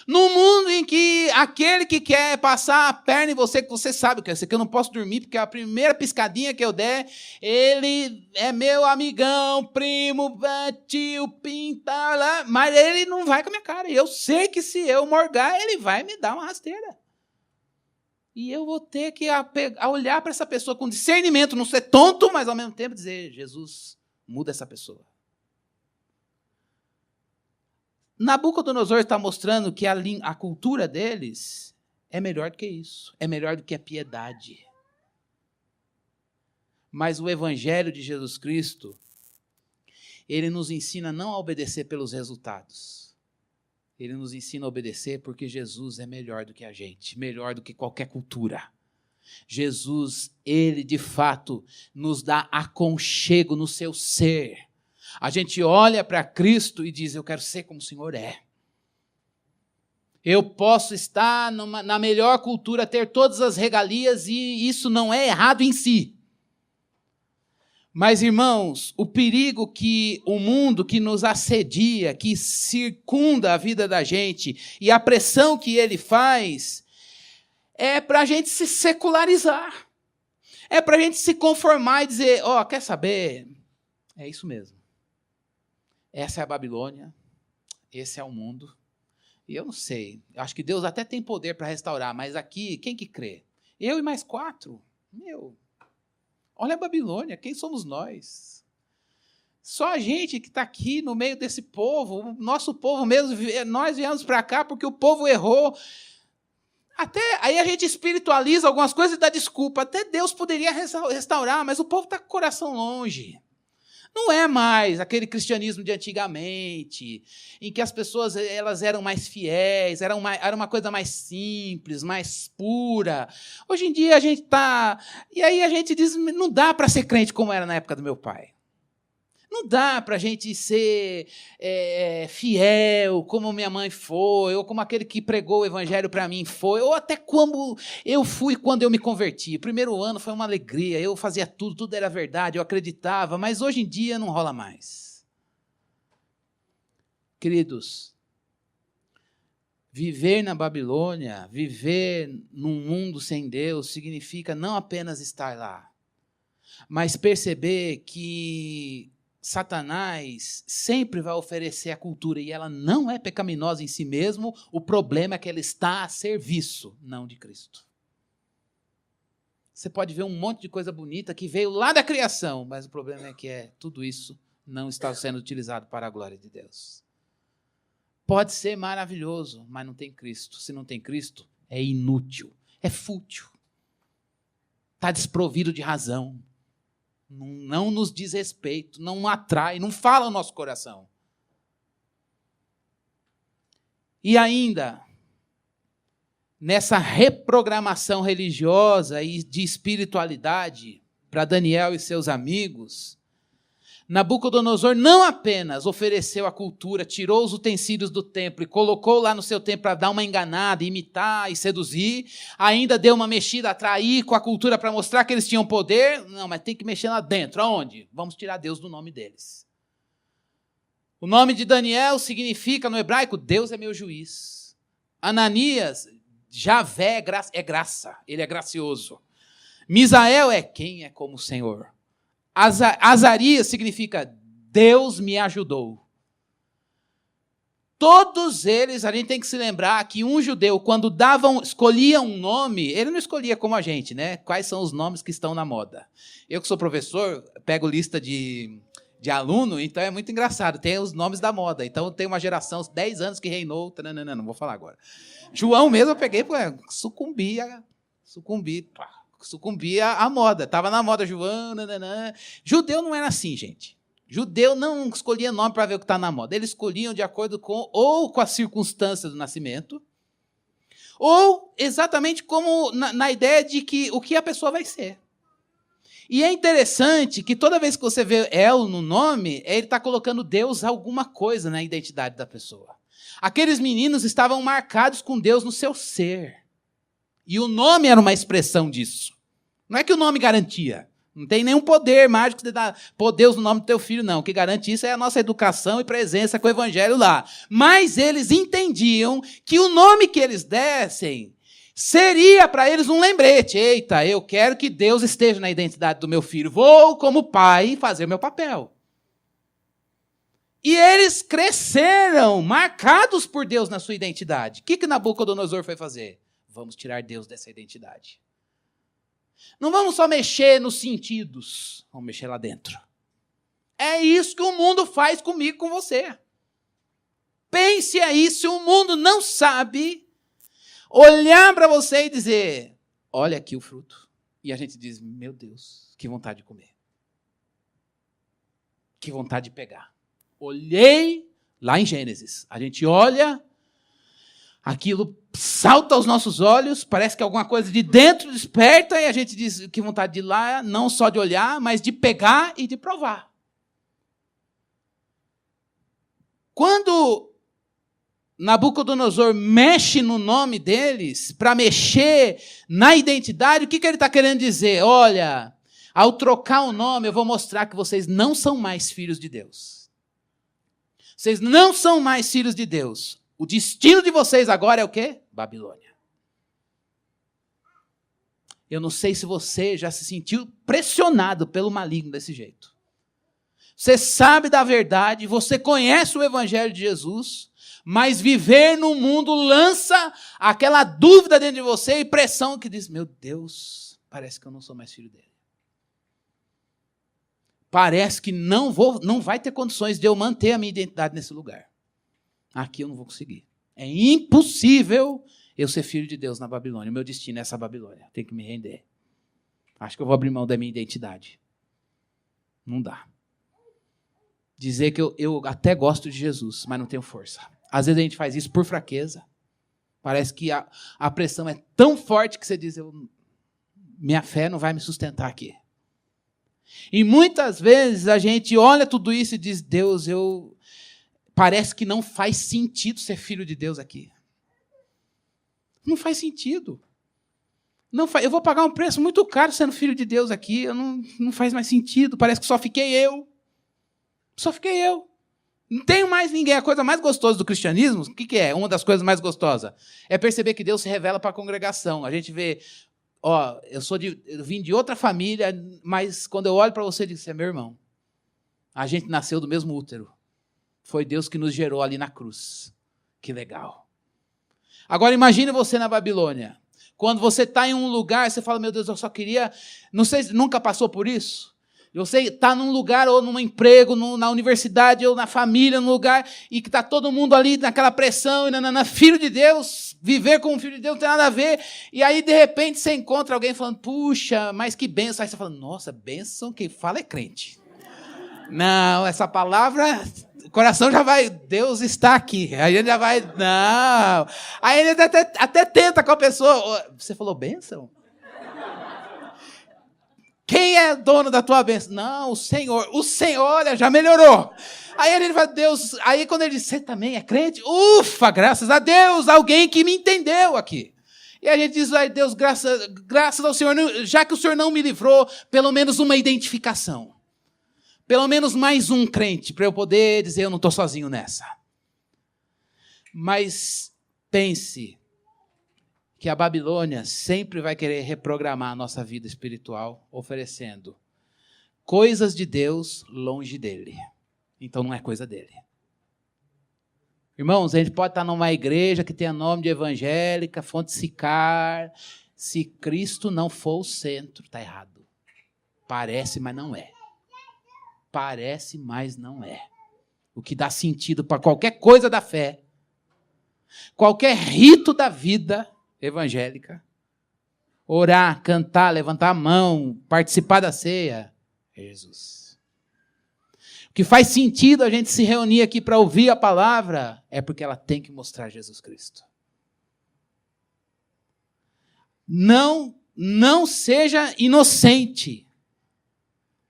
No mundo em que aquele que quer passar a perna em você, que você sabe que eu não posso dormir, porque a primeira piscadinha que eu der, ele é meu amigão, primo, tio, pinta, lá, mas ele não vai com a minha cara. E eu sei que se eu morgar, ele vai me dar uma rasteira. E eu vou ter que olhar para essa pessoa com discernimento, não ser tonto, mas ao mesmo tempo dizer, Jesus, muda essa pessoa. Nabucodonosor está mostrando que a cultura deles é melhor do que isso, é melhor do que a piedade. Mas o Evangelho de Jesus Cristo, ele nos ensina não a obedecer pelos resultados. Ele nos ensina a obedecer porque Jesus é melhor do que a gente, melhor do que qualquer cultura. Jesus, ele de fato nos dá aconchego no seu ser. A gente olha para Cristo e diz, eu quero ser como o Senhor é. Eu posso estar na melhor cultura, ter todas as regalias, e isso não é errado em si. Mas, irmãos, o perigo que o mundo que nos assedia, que circunda a vida da gente, e a pressão que ele faz, é para a gente se secularizar. É para a gente se conformar e dizer, quer saber? É isso mesmo. Essa é a Babilônia, esse é o mundo. E eu não sei, acho que Deus até tem poder para restaurar, mas aqui, quem que crê? Eu e mais 4. Olha a Babilônia, quem somos nós? Só a gente que está aqui no meio desse povo, o nosso povo mesmo, nós viemos para cá porque o povo errou. Até aí a gente espiritualiza algumas coisas e dá desculpa. Até Deus poderia restaurar, mas o povo está com o coração longe. Não é mais aquele cristianismo de antigamente, em que as pessoas elas eram mais fiéis, era uma coisa mais simples, mais pura. Hoje em dia a gente está... E aí a gente diz, não dá para ser crente como era na época do meu pai. Não dá para a gente ser fiel como minha mãe foi, ou como aquele que pregou o evangelho para mim foi, ou até como eu fui quando eu me converti. O primeiro ano foi uma alegria, eu fazia tudo era verdade, eu acreditava, mas hoje em dia não rola mais. Queridos, viver na Babilônia, viver num mundo sem Deus, significa não apenas estar lá, mas perceber que Satanás sempre vai oferecer a cultura e ela não é pecaminosa em si mesmo, o problema é que ela está a serviço, não de Cristo. Você pode ver um monte de coisa bonita que veio lá da criação, mas o problema é que tudo isso não está sendo utilizado para a glória de Deus. Pode ser maravilhoso, mas não tem Cristo. Se não tem Cristo, é inútil, é fútil, está desprovido de razão. Não nos diz respeito, não atrai, não fala o nosso coração. E ainda, nessa reprogramação religiosa e de espiritualidade para Daniel e seus amigos, Nabucodonosor não apenas ofereceu a cultura, tirou os utensílios do templo e colocou lá no seu templo para dar uma enganada, imitar e seduzir, ainda deu uma mexida, atrair com a cultura para mostrar que eles tinham poder. Não, mas tem que mexer lá dentro. Aonde? Vamos tirar Deus do nome deles. O nome de Daniel significa, no hebraico, Deus é meu juiz. Ananias, Javé é graça, ele é gracioso. Misael é quem é como o Senhor. Azarias significa Deus me ajudou. Todos eles, a gente tem que se lembrar que um judeu, quando escolhia um nome, ele não escolhia como a gente, né? Quais são os nomes que estão na moda. Eu que sou professor, pego lista de aluno, então é muito engraçado, tem os nomes da moda. Então tem uma geração, 10 anos que reinou, não vou falar agora. João mesmo eu peguei, sucumbia à moda. Estava na moda João, Judeu não era assim, gente. Judeu não escolhia nome para ver o que está na moda. Eles escolhiam de acordo com as circunstâncias do nascimento, ou exatamente como na ideia de que o que a pessoa vai ser. E é interessante que toda vez que você vê El no nome, ele está colocando Deus alguma coisa na identidade da pessoa. Aqueles meninos estavam marcados com Deus no seu ser. E o nome era uma expressão disso. Não é que o nome garantia. Não tem nenhum poder mágico de pôr Deus no nome do teu filho, não. O que garante isso é a nossa educação e presença com o evangelho lá. Mas eles entendiam que o nome que eles dessem seria para eles um lembrete. Eita, eu quero que Deus esteja na identidade do meu filho. Vou, como pai, fazer o meu papel. E eles cresceram, marcados por Deus na sua identidade. O que Nabucodonosor foi fazer? Vamos tirar Deus dessa identidade. Não vamos só mexer nos sentidos, vamos mexer lá dentro. É isso que o mundo faz comigo, com você. Pense aí, se o mundo não sabe olhar para você e dizer, olha aqui o fruto. E a gente diz, meu Deus, que vontade de comer. Que vontade de pegar. Olhei lá em Gênesis. A gente olha, aquilo salta aos nossos olhos, parece que alguma coisa de dentro desperta e a gente diz que vontade de ir lá, não só de olhar, mas de pegar e de provar. Quando Nabucodonosor mexe no nome deles, para mexer na identidade, o que ele está querendo dizer? Olha, ao trocar o nome, eu vou mostrar que vocês não são mais filhos de Deus. Vocês não são mais filhos de Deus. O destino de vocês agora é o quê? Babilônia. Eu não sei se você já se sentiu pressionado pelo maligno desse jeito. Você sabe da verdade, você conhece o evangelho de Jesus, mas viver no mundo lança aquela dúvida dentro de você e pressão que diz, meu Deus, parece que eu não sou mais filho dele. Parece que não vai ter condições de eu manter a minha identidade nesse lugar. Aqui eu não vou conseguir. É impossível eu ser filho de Deus na Babilônia. O meu destino é essa Babilônia. Tenho que me render. Acho que eu vou abrir mão da minha identidade. Não dá. Dizer que eu até gosto de Jesus, mas não tenho força. Às vezes a gente faz isso por fraqueza. Parece que a pressão é tão forte que você diz, minha fé não vai me sustentar aqui. E muitas vezes a gente olha tudo isso e diz, Deus, parece que não faz sentido ser filho de Deus aqui. Não faz sentido. Eu vou pagar um preço muito caro sendo filho de Deus aqui. Não faz mais sentido. Parece que só fiquei eu. Só fiquei eu. Não tenho mais ninguém. A coisa mais gostosa do cristianismo, o que é? Uma das coisas mais gostosas é perceber que Deus se revela para a congregação. A gente vê, eu vim de outra família, mas quando eu olho para você, eu digo, você é meu irmão. A gente nasceu do mesmo útero. Foi Deus que nos gerou ali na cruz. Que legal. Agora imagine você na Babilônia. Quando você está em um lugar, você fala, meu Deus, eu só queria... Não sei se nunca passou por isso. Você está num lugar, ou num emprego, na universidade, ou na família, num lugar, e que está todo mundo ali naquela pressão, e filho de Deus, viver como filho de Deus não tem nada a ver. E aí, de repente, você encontra alguém falando, puxa, mas que bênção. Aí você fala, nossa, bênção, quem fala é crente. Não, essa palavra... O coração já vai, Deus está aqui. Aí ele já vai, não. Aí ele até tenta com a pessoa. Você falou bênção? Quem é dono da tua bênção? Não, o Senhor. O Senhor, olha, já melhorou. Aí ele vai, Deus. Aí quando ele diz, você também é crente? Ufa, graças a Deus, alguém que me entendeu aqui. E a gente diz, ai Deus, graças ao Senhor, já que o Senhor não me livrou, pelo menos uma identificação. Pelo menos mais um crente, para eu poder dizer, eu não estou sozinho nessa. Mas pense que a Babilônia sempre vai querer reprogramar a nossa vida espiritual, oferecendo coisas de Deus longe dele. Então não é coisa dele. Irmãos, a gente pode estar numa igreja que tenha nome de evangélica, Fonte Sicar. Se Cristo não for o centro, está errado. Parece, mas não é. Parece, mas não é. O que dá sentido para qualquer coisa da fé, qualquer rito da vida evangélica, orar, cantar, levantar a mão, participar da ceia, é Jesus. O que faz sentido a gente se reunir aqui para ouvir a palavra é porque ela tem que mostrar Jesus Cristo. Não seja inocente.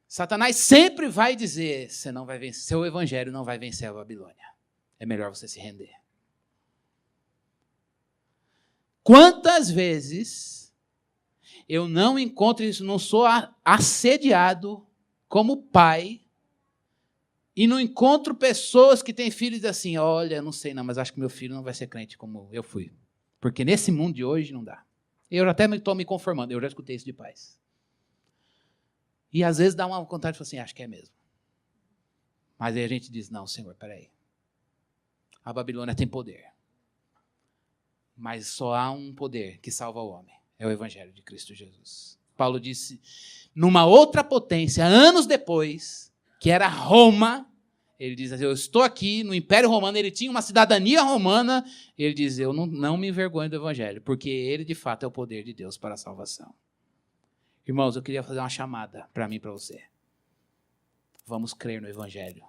Satanás sempre vai dizer, você não vai vencer, seu evangelho não vai vencer a Babilônia. É melhor você se render. Quantas vezes eu não encontro isso, não sou assediado como pai, e não encontro pessoas que têm filhos assim, olha, não sei não, mas acho que meu filho não vai ser crente como eu fui. Porque nesse mundo de hoje não dá. Eu até estou me conformando, eu já escutei isso de pais. E às vezes dá uma vontade de falar assim, acho que é mesmo. Mas aí a gente diz, não, Senhor, peraí. A Babilônia tem poder. Mas só há um poder que salva o homem. É o Evangelho de Cristo Jesus. Paulo disse, numa outra potência, anos depois, que era Roma, ele diz assim, eu estou aqui no Império Romano, ele tinha uma cidadania romana, ele diz, eu não me envergonho do Evangelho, porque ele de fato é o poder de Deus para a salvação. Irmãos, eu queria fazer uma chamada para mim e para você. Vamos crer no Evangelho.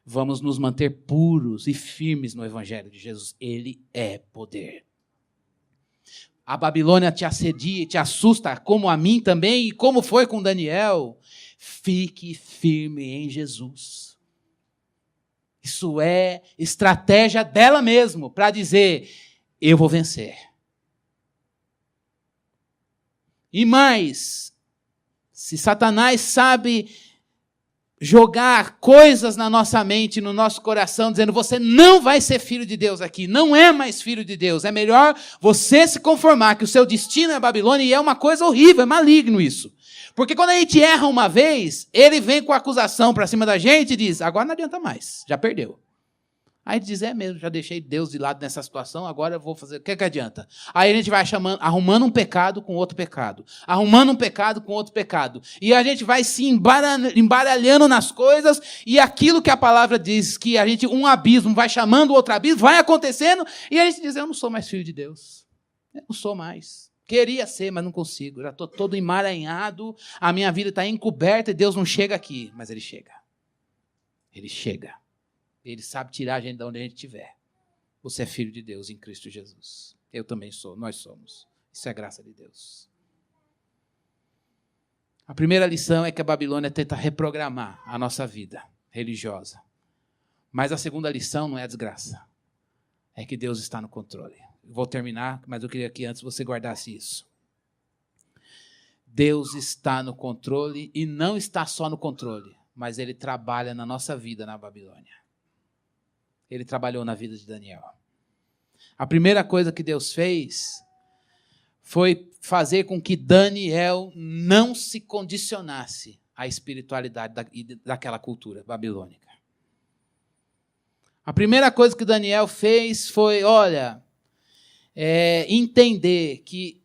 Vamos nos manter puros e firmes no Evangelho de Jesus. Ele é poder. A Babilônia te assedia e te assusta, como a mim também, e como foi com Daniel. Fique firme em Jesus. Isso é estratégia dela mesmo, para dizer, eu vou vencer. E mais, se Satanás sabe jogar coisas na nossa mente, no nosso coração, dizendo, você não vai ser filho de Deus aqui, não é mais filho de Deus, é melhor você se conformar que o seu destino é a Babilônia, e é uma coisa horrível, é maligno isso. Porque quando a gente erra uma vez, ele vem com a acusação para cima da gente e diz, agora não adianta mais, já perdeu. Aí a gente diz, é mesmo, já deixei Deus de lado nessa situação, agora eu vou fazer, o que adianta? Aí a gente vai arrumando um pecado com outro pecado, arrumando um pecado com outro pecado, e a gente vai se embaralhando nas coisas, e aquilo que a palavra diz, que a gente, um abismo vai chamando o outro abismo, vai acontecendo, e a gente diz, eu não sou mais filho de Deus, eu não sou mais. Queria ser, mas não consigo, já estou todo emaranhado, a minha vida está encoberta e Deus não chega aqui, mas Ele chega. Ele chega. Ele sabe tirar a gente de onde a gente estiver. Você é filho de Deus em Cristo Jesus. Eu também sou, nós somos. Isso é graça de Deus. A primeira lição é que a Babilônia tenta reprogramar a nossa vida religiosa. Mas a segunda lição não é a desgraça. É que Deus está no controle. Vou terminar, mas eu queria que antes você guardasse isso. Deus está no controle e não está só no controle, mas Ele trabalha na nossa vida na Babilônia. Ele trabalhou na vida de Daniel. A primeira coisa que Deus fez foi fazer com que Daniel não se condicionasse à espiritualidade daquela cultura babilônica. A primeira coisa que Daniel fez foi, entender que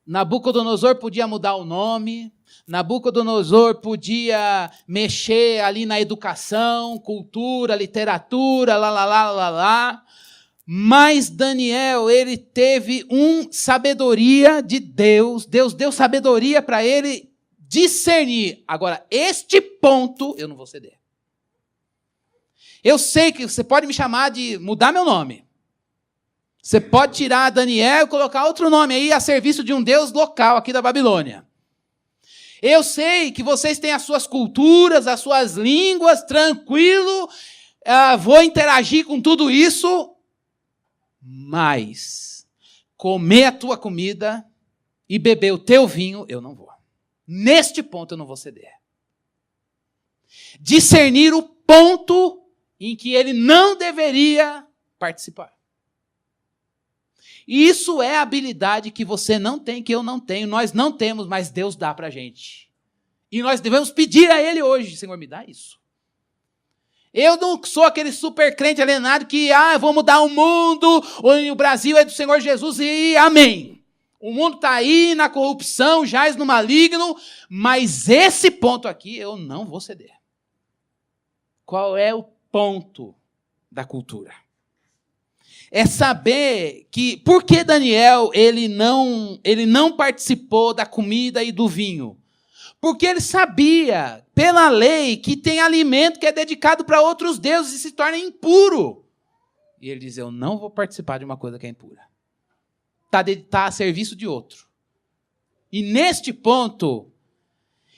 Nabucodonosor podia mudar o nome, Nabucodonosor podia mexer ali na educação, cultura, literatura, mas Daniel, ele teve sabedoria de Deus, Deus deu sabedoria para ele discernir. Agora, este ponto eu não vou ceder. Eu sei que você pode me chamar de mudar meu nome. Você pode tirar Daniel e colocar outro nome aí a serviço de um Deus local aqui da Babilônia. Eu sei que vocês têm as suas culturas, as suas línguas, tranquilo, vou interagir com tudo isso, mas comer a tua comida e beber o teu vinho, eu não vou. Neste ponto eu não vou ceder. Discernir o ponto em que ele não deveria participar. Isso é a habilidade que você não tem, que eu não tenho, nós não temos, mas Deus dá para a gente. E nós devemos pedir a Ele hoje, Senhor, me dá isso. Eu não sou aquele super crente alienado que, eu vou mudar o mundo, o Brasil é do Senhor Jesus e amém. O mundo está aí na corrupção, jaz no maligno, mas esse ponto aqui eu não vou ceder. Qual é o ponto da cultura? É saber que, por que Daniel ele não participou da comida e do vinho? Porque ele sabia, pela lei, que tem alimento que é dedicado para outros deuses e se torna impuro. E ele diz, eu não vou participar de uma coisa que é impura. Está a serviço de outro. E neste ponto,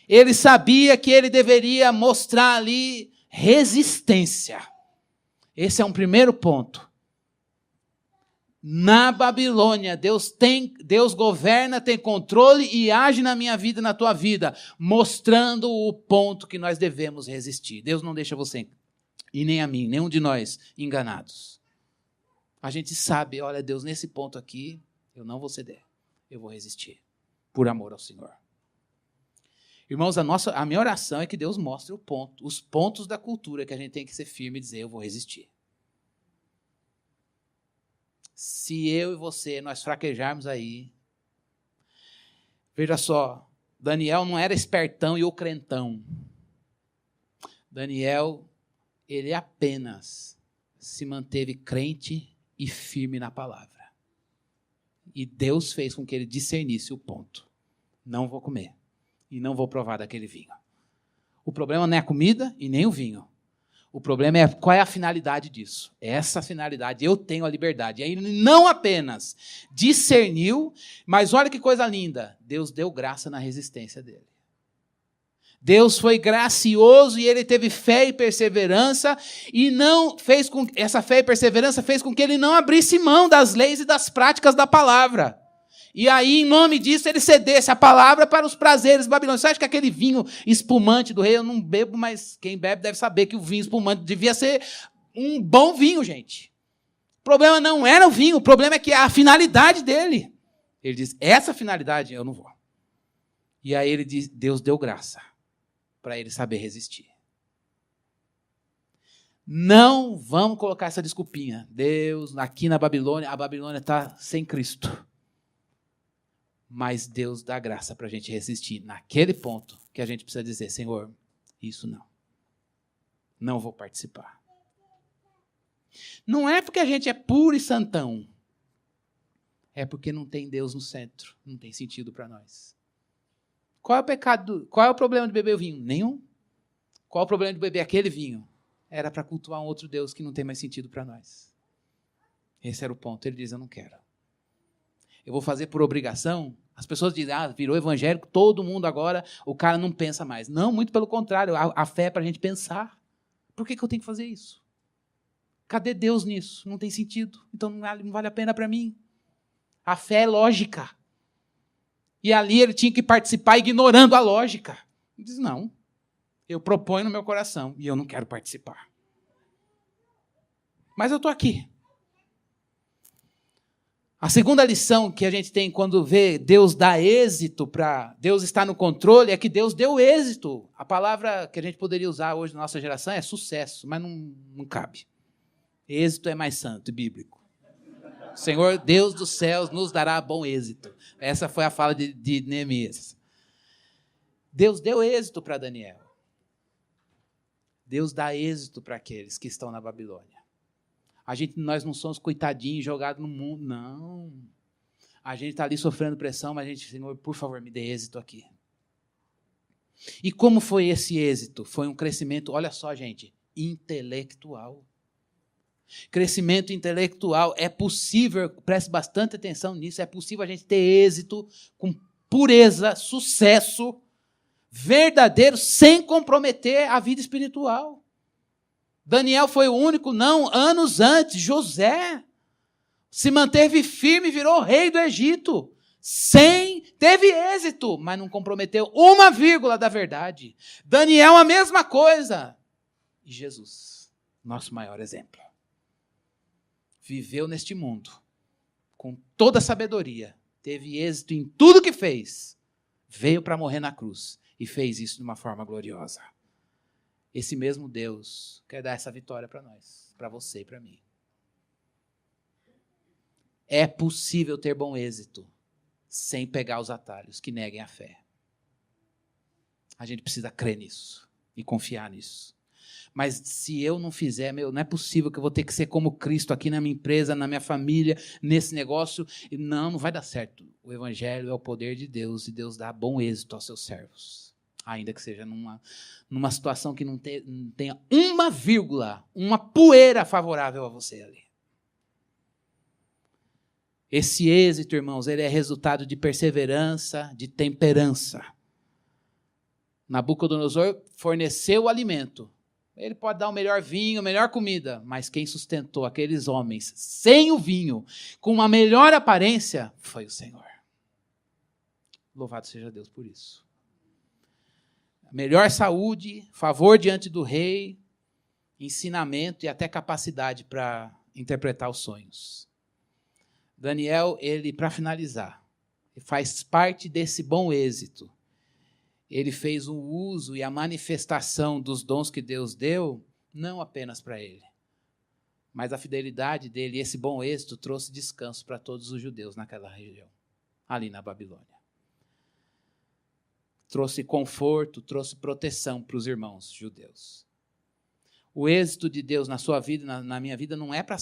ele sabia que ele deveria mostrar ali resistência. Esse é um primeiro ponto. Na Babilônia, Deus governa, tem controle e age na minha vida e na tua vida, mostrando o ponto que nós devemos resistir. Deus não deixa você, e nem a mim, nenhum de nós, enganados. A gente sabe, olha, Deus, nesse ponto aqui, eu não vou ceder, eu vou resistir, por amor ao Senhor. Irmãos, a minha oração é que Deus mostre os pontos da cultura que a gente tem que ser firme e dizer, eu vou resistir. Se eu e você, nós fraquejarmos aí, veja só, Daniel não era espertão e o crentão. Daniel, ele apenas se manteve crente e firme na palavra. E Deus fez com que ele discernisse o ponto. Não vou comer e não vou provar daquele vinho. O problema não é a comida e nem o vinho. O problema é qual é a finalidade disso. Essa finalidade, eu tenho a liberdade. E aí ele não apenas discerniu, mas olha que coisa linda. Deus deu graça na resistência dele. Deus foi gracioso e ele teve fé e perseverança e essa fé e perseverança fez com que ele não abrisse mão das leis e das práticas da palavra. E aí, em nome disso, ele cedesse a palavra para os prazeres babilônicos. Você acha que aquele vinho espumante do rei, eu não bebo, mas quem bebe deve saber que o vinho espumante devia ser um bom vinho, gente. O problema não era o vinho, o problema é que a finalidade dele. Ele diz, essa finalidade eu não vou. E aí ele diz, Deus deu graça para ele saber resistir. Não vamos colocar essa desculpinha. Deus, aqui na Babilônia, a Babilônia está sem Cristo. Mas Deus dá graça para a gente resistir naquele ponto que a gente precisa dizer, Senhor, isso não. Não vou participar. Não é porque a gente é puro e santão. É porque não tem Deus no centro. Não tem sentido para nós. Qual é o pecado? Qual é o problema de beber o vinho? Nenhum. Qual é o problema de beber aquele vinho? Era para cultuar um outro Deus que não tem mais sentido para nós. Esse era o ponto. Ele diz, eu não quero. Eu vou fazer por obrigação. As pessoas dizem, virou evangélico, todo mundo agora, o cara não pensa mais. Não, muito pelo contrário, a fé é para a gente pensar. Por que eu tenho que fazer isso? Cadê Deus nisso? Não tem sentido, então não vale a pena para mim. A fé é lógica. E ali ele tinha que participar ignorando a lógica. Ele diz, não, eu proponho no meu coração e eu não quero participar. Mas eu estou aqui. A segunda lição que a gente tem quando vê Deus dar êxito para Deus estar no controle é que Deus deu êxito. A palavra que a gente poderia usar hoje na nossa geração é sucesso, mas não cabe. Êxito é mais santo e bíblico. O Senhor, Deus dos céus, nos dará bom êxito. Essa foi a fala de Neemias. Deus deu êxito para Daniel. Deus dá êxito para aqueles que estão na Babilônia. Nós não somos coitadinhos jogados no mundo, não. A gente está ali sofrendo pressão, mas a gente, Senhor, por favor, me dê êxito aqui. E como foi esse êxito? Foi um crescimento, olha só, gente, intelectual. Crescimento intelectual é possível, preste bastante atenção nisso, é possível a gente ter êxito com pureza, sucesso verdadeiro, sem comprometer a vida espiritual. Daniel foi o único, não, anos antes, José se manteve firme e virou rei do Egito. Teve êxito, mas não comprometeu uma vírgula da verdade. Daniel, a mesma coisa. E Jesus, nosso maior exemplo. Viveu neste mundo, com toda a sabedoria, teve êxito em tudo que fez, veio para morrer na cruz e fez isso de uma forma gloriosa. esse mesmo Deus quer dar essa vitória para nós, para você e para mim. É possível ter bom êxito sem pegar os atalhos que neguem a fé. A gente precisa crer nisso e confiar nisso. Mas se eu não fizer, não é possível que eu vou ter que ser como Cristo aqui na minha empresa, na minha família, nesse negócio. Não vai dar certo. O Evangelho é o poder de Deus e Deus dá bom êxito aos seus servos. Ainda que seja numa situação que não tenha uma vírgula, uma poeira favorável a você ali. Esse êxito, irmãos, ele é resultado de perseverança, de temperança. Nabucodonosor forneceu o alimento. Ele pode dar o melhor vinho, a melhor comida, mas quem sustentou aqueles homens sem o vinho, com uma melhor aparência, foi o Senhor. Louvado seja Deus por isso. Melhor saúde, favor diante do rei, ensinamento e até capacidade para interpretar os sonhos. Daniel, ele, para finalizar, faz parte desse bom êxito. Ele fez o uso e a manifestação dos dons que Deus deu, não apenas para ele, mas a fidelidade dele e esse bom êxito trouxe descanso para todos os judeus naquela região, ali na Babilônia. Trouxe conforto, trouxe proteção para os irmãos judeus. O êxito de Deus na sua vida, na minha vida, não é para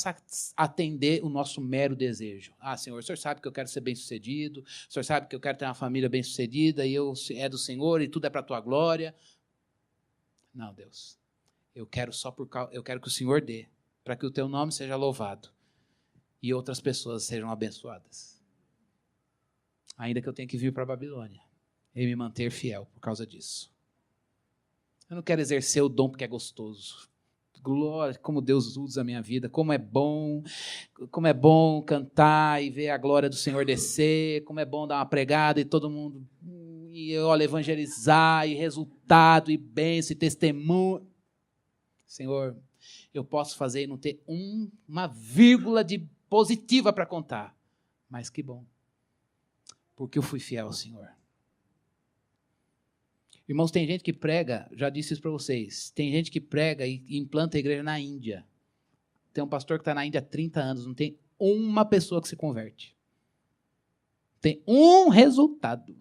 atender o nosso mero desejo. Senhor, o Senhor sabe que eu quero ser bem-sucedido, o Senhor sabe que eu quero ter uma família bem-sucedida, e é do Senhor, e tudo é para a tua glória. Não, Deus. Eu quero que o Senhor dê, para que o teu nome seja louvado, e outras pessoas sejam abençoadas. Ainda que eu tenha que vir para a Babilônia, e me manter fiel por causa disso. Eu não quero exercer o dom porque é gostoso. Glória, como Deus usa a minha vida, como é bom cantar e ver a glória do Senhor descer, como é bom dar uma pregada e todo mundo, evangelizar, e resultado, e bênção, e testemunho. Senhor, eu posso fazer e não ter uma vírgula de positiva para contar, mas que bom, porque eu fui fiel ao Senhor. Irmãos, tem gente que prega, já disse isso para vocês, tem gente que prega e implanta a igreja na Índia. Tem um pastor que está na Índia há 30 anos, não tem uma pessoa que se converte. Tem um resultado.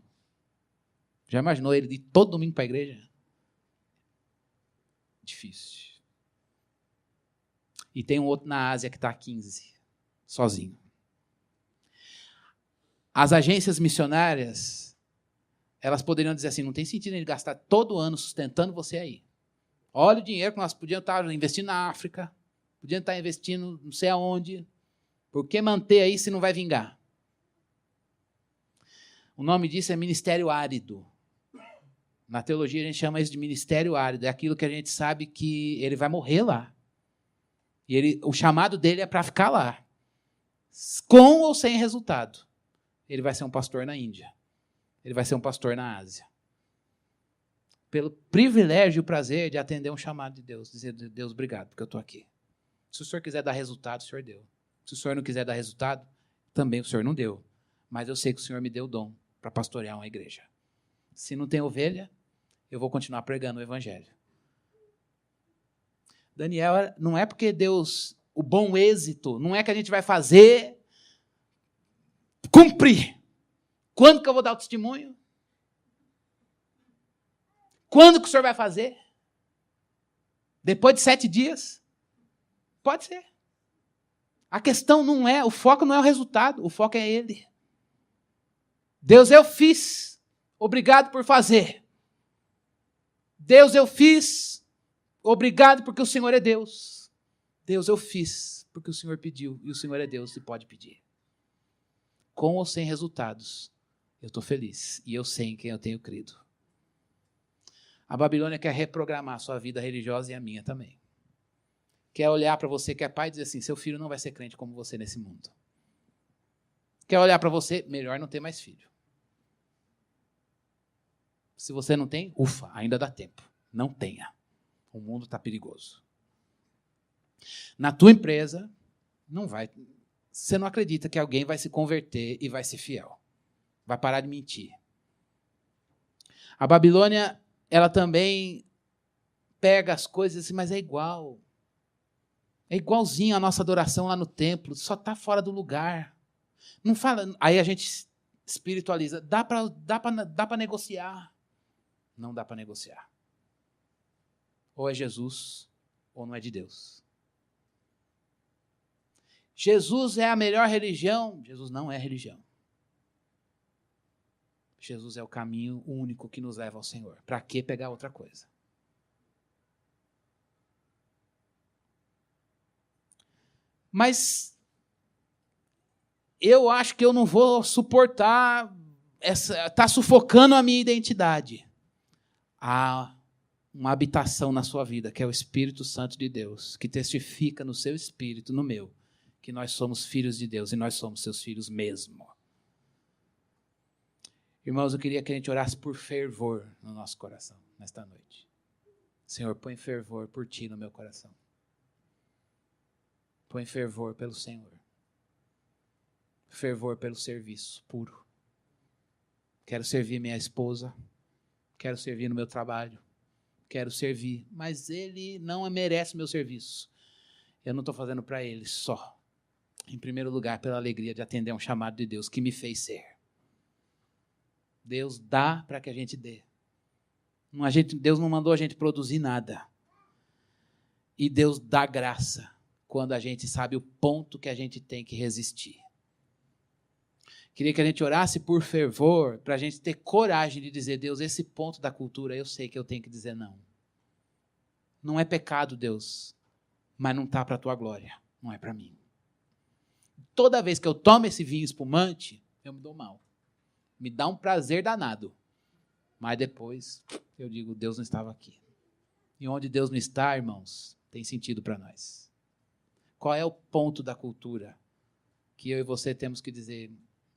Já imaginou ele ir todo domingo para a igreja? Difícil. E tem um outro na Ásia que está há 15, sozinho. As agências missionárias, elas poderiam dizer assim, não tem sentido ele gastar todo ano sustentando você aí. Olha o dinheiro que nós podíamos estar investindo na África, podíamos estar investindo não sei aonde. Por que manter aí se não vai vingar? O nome disso é ministério árido. Na teologia a gente chama isso de ministério árido. É aquilo que a gente sabe que ele vai morrer lá. E o chamado dele é para ficar lá. Com ou sem resultado. Ele vai ser um pastor na Índia. Ele vai ser um pastor na Ásia. Pelo privilégio e o prazer de atender um chamado de Deus. Dizer, Deus, obrigado, porque eu estou aqui. Se o Senhor quiser dar resultado, o Senhor deu. Se o Senhor não quiser dar resultado, também o Senhor não deu. Mas eu sei que o Senhor me deu o dom para pastorear uma igreja. Se não tem ovelha, eu vou continuar pregando o Evangelho. Daniel, não é porque Deus, o bom êxito, não é que a gente vai fazer, cumprir. Quando que eu vou dar o testemunho? Quando que o Senhor vai fazer? Depois de 7 dias? Pode ser. A questão não é, o foco não é o resultado, o foco é Ele. Deus, eu fiz, obrigado por fazer. Deus, eu fiz, obrigado porque o Senhor é Deus. Deus, eu fiz porque o Senhor pediu, e o Senhor é Deus e pode pedir. Com ou sem resultados, eu estou feliz e eu sei em quem eu tenho crido. A Babilônia quer reprogramar a sua vida religiosa e a minha também. Quer olhar para você que é pai e dizer assim, seu filho não vai ser crente como você nesse mundo. Quer olhar para você, melhor não ter mais filho. Se você não tem, ufa, ainda dá tempo. Não tenha. O mundo está perigoso. Na tua empresa, você não acredita que alguém vai se converter e vai ser fiel. Vai parar de mentir. A Babilônia, ela também pega as coisas assim, mas é igual. É igualzinho a nossa adoração lá no templo, só está fora do lugar. Não fala, aí a gente espiritualiza. Dá para negociar. Não dá para negociar. Ou é Jesus, ou não é de Deus. Jesus é a melhor religião? Jesus não é religião. Jesus é o caminho único que nos leva ao Senhor. Para que pegar outra coisa? Mas eu acho que eu não vou suportar tá sufocando a minha identidade. Há uma habitação na sua vida, que é o Espírito Santo de Deus, que testifica no seu espírito, no meu, que nós somos filhos de Deus e nós somos seus filhos mesmo. Irmãos, eu queria que a gente orasse por fervor no nosso coração, nesta noite. Senhor, põe fervor por Ti no meu coração. Põe fervor pelo Senhor. Fervor pelo serviço puro. Quero servir minha esposa. Quero servir no meu trabalho. Quero servir. Mas ele não merece o meu serviço. Eu não estou fazendo para ele só. Em primeiro lugar, pela alegria de atender a um chamado de Deus que me fez ser. Deus dá para que a gente dê. Deus não mandou a gente produzir nada. E Deus dá graça quando a gente sabe o ponto que a gente tem que resistir. Queria que a gente orasse por fervor, para a gente ter coragem de dizer, Deus, esse ponto da cultura eu sei que eu tenho que dizer não. Não é pecado, Deus, mas não está para a tua glória, não é para mim. Toda vez que eu tomo esse vinho espumante, eu me dou mal. Me dá um prazer danado. Mas depois eu digo, Deus não estava aqui. E onde Deus não está, irmãos, tem sentido para nós. Qual é o ponto da cultura que eu e você temos que dizer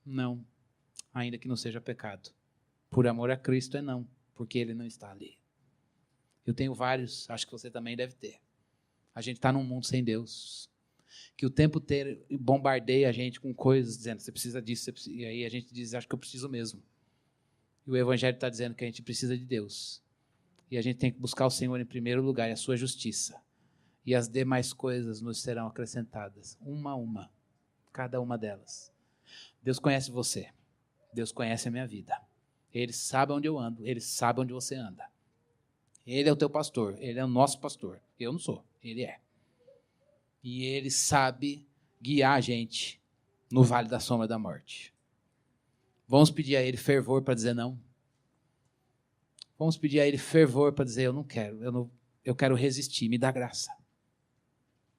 não, ainda que não seja pecado? Por amor a Cristo é não, porque Ele não está ali. Eu tenho vários, acho que você também deve ter. A gente está num mundo sem Deus, que o tempo inteiro bombardeia a gente com coisas, dizendo, você precisa disso, você precisa... E aí a gente diz, acho que eu preciso mesmo. E o Evangelho está dizendo que a gente precisa de Deus. E a gente tem que buscar o Senhor em primeiro lugar e a sua justiça. E as demais coisas nos serão acrescentadas, uma a uma, cada uma delas. Deus conhece você, Deus conhece a minha vida. Ele sabe onde eu ando, Ele sabe onde você anda. Ele é o teu pastor, Ele é o nosso pastor. Eu não sou, Ele é. E Ele sabe guiar a gente no vale da sombra da morte. Vamos pedir a Ele fervor para dizer não? Vamos pedir a Ele fervor para dizer, eu não quero, eu quero resistir, me dá graça.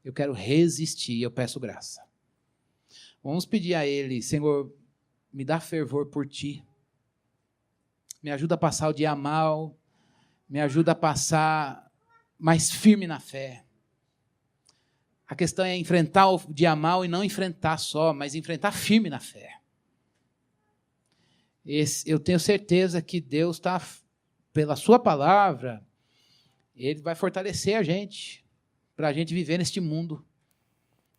Eu quero resistir, eu peço graça. Vamos pedir a Ele, Senhor, me dá fervor por Ti. Me ajuda a passar o dia mal, me ajuda a passar mais firme na fé. A questão é enfrentar o dia mal e não enfrentar só, mas enfrentar firme na fé. Eu tenho certeza que Deus está, pela sua palavra, Ele vai fortalecer a gente, para a gente viver neste mundo.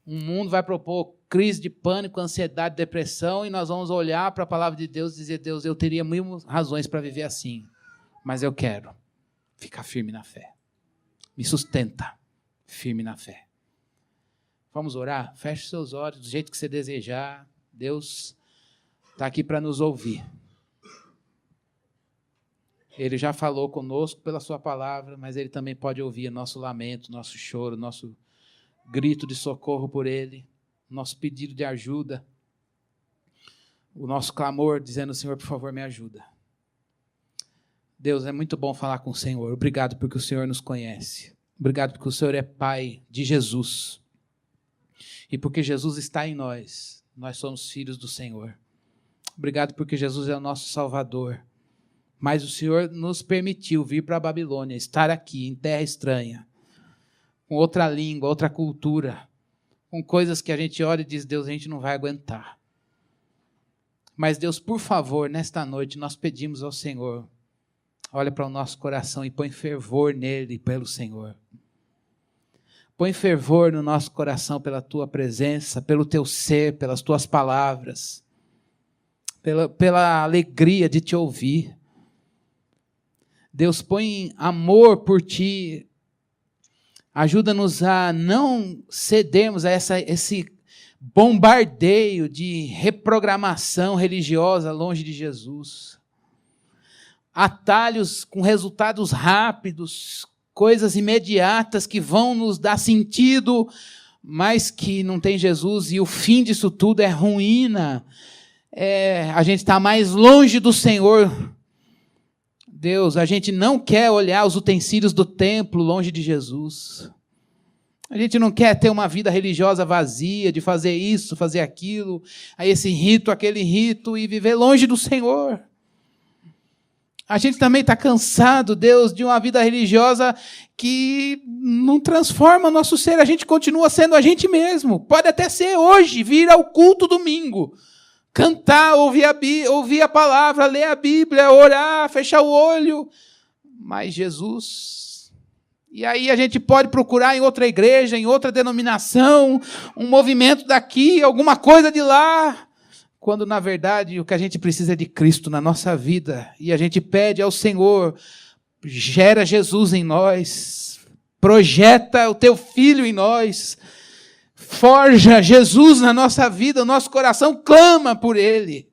Um mundo vai propor crise de pânico, ansiedade, depressão, e nós vamos olhar para a palavra de Deus e dizer, Deus, eu teria mil razões para viver assim, mas eu quero ficar firme na fé. Me sustenta, firme na fé. Vamos orar? Feche seus olhos do jeito que você desejar. Deus está aqui para nos ouvir. Ele já falou conosco pela sua palavra, mas Ele também pode ouvir nosso lamento, nosso choro, nosso grito de socorro por Ele, nosso pedido de ajuda, o nosso clamor dizendo, Senhor, por favor, me ajuda. Deus, é muito bom falar com o Senhor. Obrigado porque o Senhor nos conhece. Obrigado porque o Senhor é Pai de Jesus. E porque Jesus está em nós, nós somos filhos do Senhor. Obrigado porque Jesus é o nosso Salvador. Mas o Senhor nos permitiu vir para a Babilônia, estar aqui em terra estranha, com outra língua, outra cultura, com coisas que a gente olha e diz, Deus, a gente não vai aguentar. Mas Deus, por favor, nesta noite nós pedimos ao Senhor, olha para o nosso coração e põe fervor nele pelo Senhor. Põe fervor no nosso coração pela tua presença, pelo teu ser, pelas tuas palavras, pela alegria de te ouvir. Deus, põe amor por ti Ajuda-nos a não cedermos a esse bombardeio de reprogramação religiosa longe de Jesus. Atalhos com resultados rápidos, coisas imediatas que vão nos dar sentido, mas que não tem Jesus, e o fim disso tudo é ruína. A gente está mais longe do Senhor. Deus, a gente não quer olhar os utensílios do templo longe de Jesus. A gente não quer ter uma vida religiosa vazia, de fazer isso, fazer aquilo, a esse rito, aquele rito, e viver longe do Senhor. A gente também está cansado, Deus, de uma vida religiosa que não transforma o nosso ser. A gente continua sendo a gente mesmo. Pode até ser hoje, vir ao culto domingo, cantar, ouvir a palavra, ler a Bíblia, orar, fechar o olho. Mas Jesus... E aí a gente pode procurar em outra igreja, em outra denominação, um movimento daqui, alguma coisa de lá, quando na verdade o que a gente precisa é de Cristo na nossa vida. E a gente pede ao Senhor, gera Jesus em nós, projeta o teu Filho em nós, forja Jesus na nossa vida, o nosso coração clama por Ele.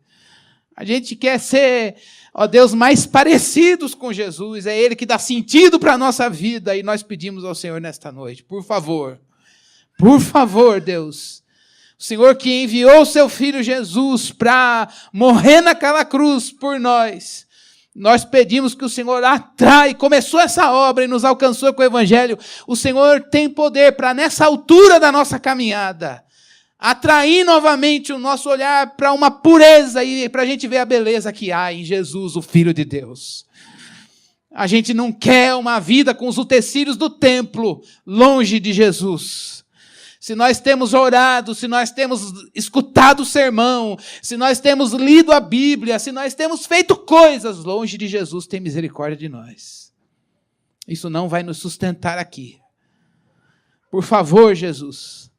A gente quer ser, ó Deus, mais parecidos com Jesus, é Ele que dá sentido para a nossa vida, e nós pedimos ao Senhor nesta noite, por favor, Deus, o Senhor que enviou o seu Filho Jesus para morrer naquela cruz por nós pedimos que o Senhor atrai, começou essa obra e nos alcançou com o Evangelho, o Senhor tem poder para nessa altura da nossa caminhada, atrair novamente o nosso olhar para uma pureza e para a gente ver a beleza que há em Jesus, o Filho de Deus. A gente não quer uma vida com os utensílios do templo, longe de Jesus. Se nós temos orado, se nós temos escutado o sermão, se nós temos lido a Bíblia, se nós temos feito coisas longe de Jesus, tem misericórdia de nós. Isso não vai nos sustentar aqui. Por favor, Jesus,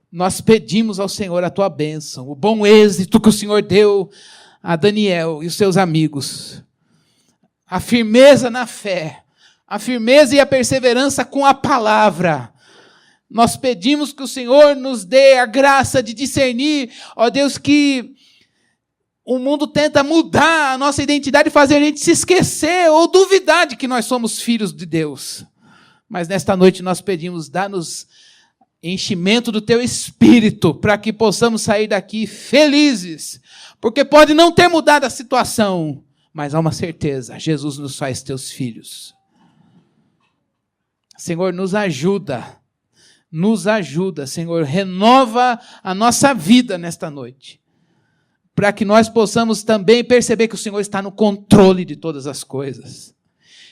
nós pedimos ao Senhor a tua bênção, o bom êxito que o Senhor deu a Daniel e os seus amigos, a firmeza na fé, a firmeza e a perseverança com a palavra. Nós pedimos que o Senhor nos dê a graça de discernir, ó Deus, que o mundo tenta mudar a nossa identidade e fazer a gente se esquecer ou duvidar de que nós somos filhos de Deus. Mas nesta noite nós pedimos, dá-nos enchimento do teu Espírito, para que possamos sair daqui felizes, porque pode não ter mudado a situação, mas há uma certeza, Jesus nos faz teus filhos. Senhor, nos ajuda, Senhor, renova a nossa vida nesta noite, para que nós possamos também perceber que o Senhor está no controle de todas as coisas.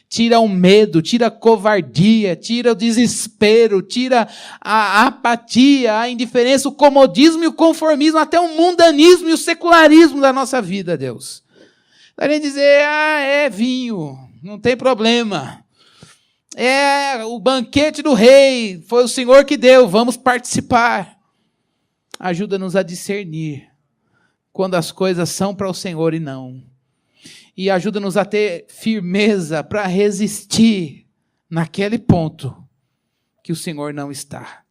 Tira o medo, tira a covardia, tira o desespero, tira a apatia, a indiferença, o comodismo e o conformismo, até o mundanismo e o secularismo da nossa vida, Deus. Dá nem dizer, é vinho, não tem problema. É o banquete do rei, foi o Senhor que deu, vamos participar. Ajuda-nos a discernir quando as coisas são para o Senhor e não. E ajuda-nos a ter firmeza para resistir naquele ponto que o Senhor não está.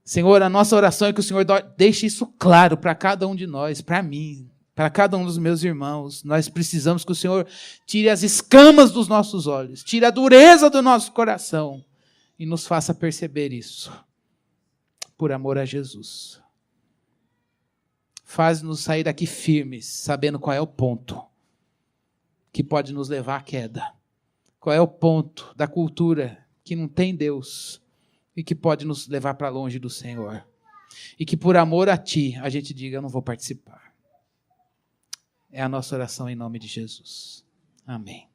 Senhor, a nossa oração é que o Senhor deixe isso claro para cada um de nós, para mim, para cada um dos meus irmãos. Nós precisamos que o Senhor tire as escamas dos nossos olhos, tire a dureza do nosso coração e nos faça perceber isso, por amor a Jesus. Faz-nos sair daqui firmes, sabendo qual é o ponto que pode nos levar à queda. Qual é o ponto da cultura que não tem Deus e que pode nos levar para longe do Senhor. E que por amor a Ti, a gente diga, eu não vou participar. É a nossa oração em nome de Jesus. Amém.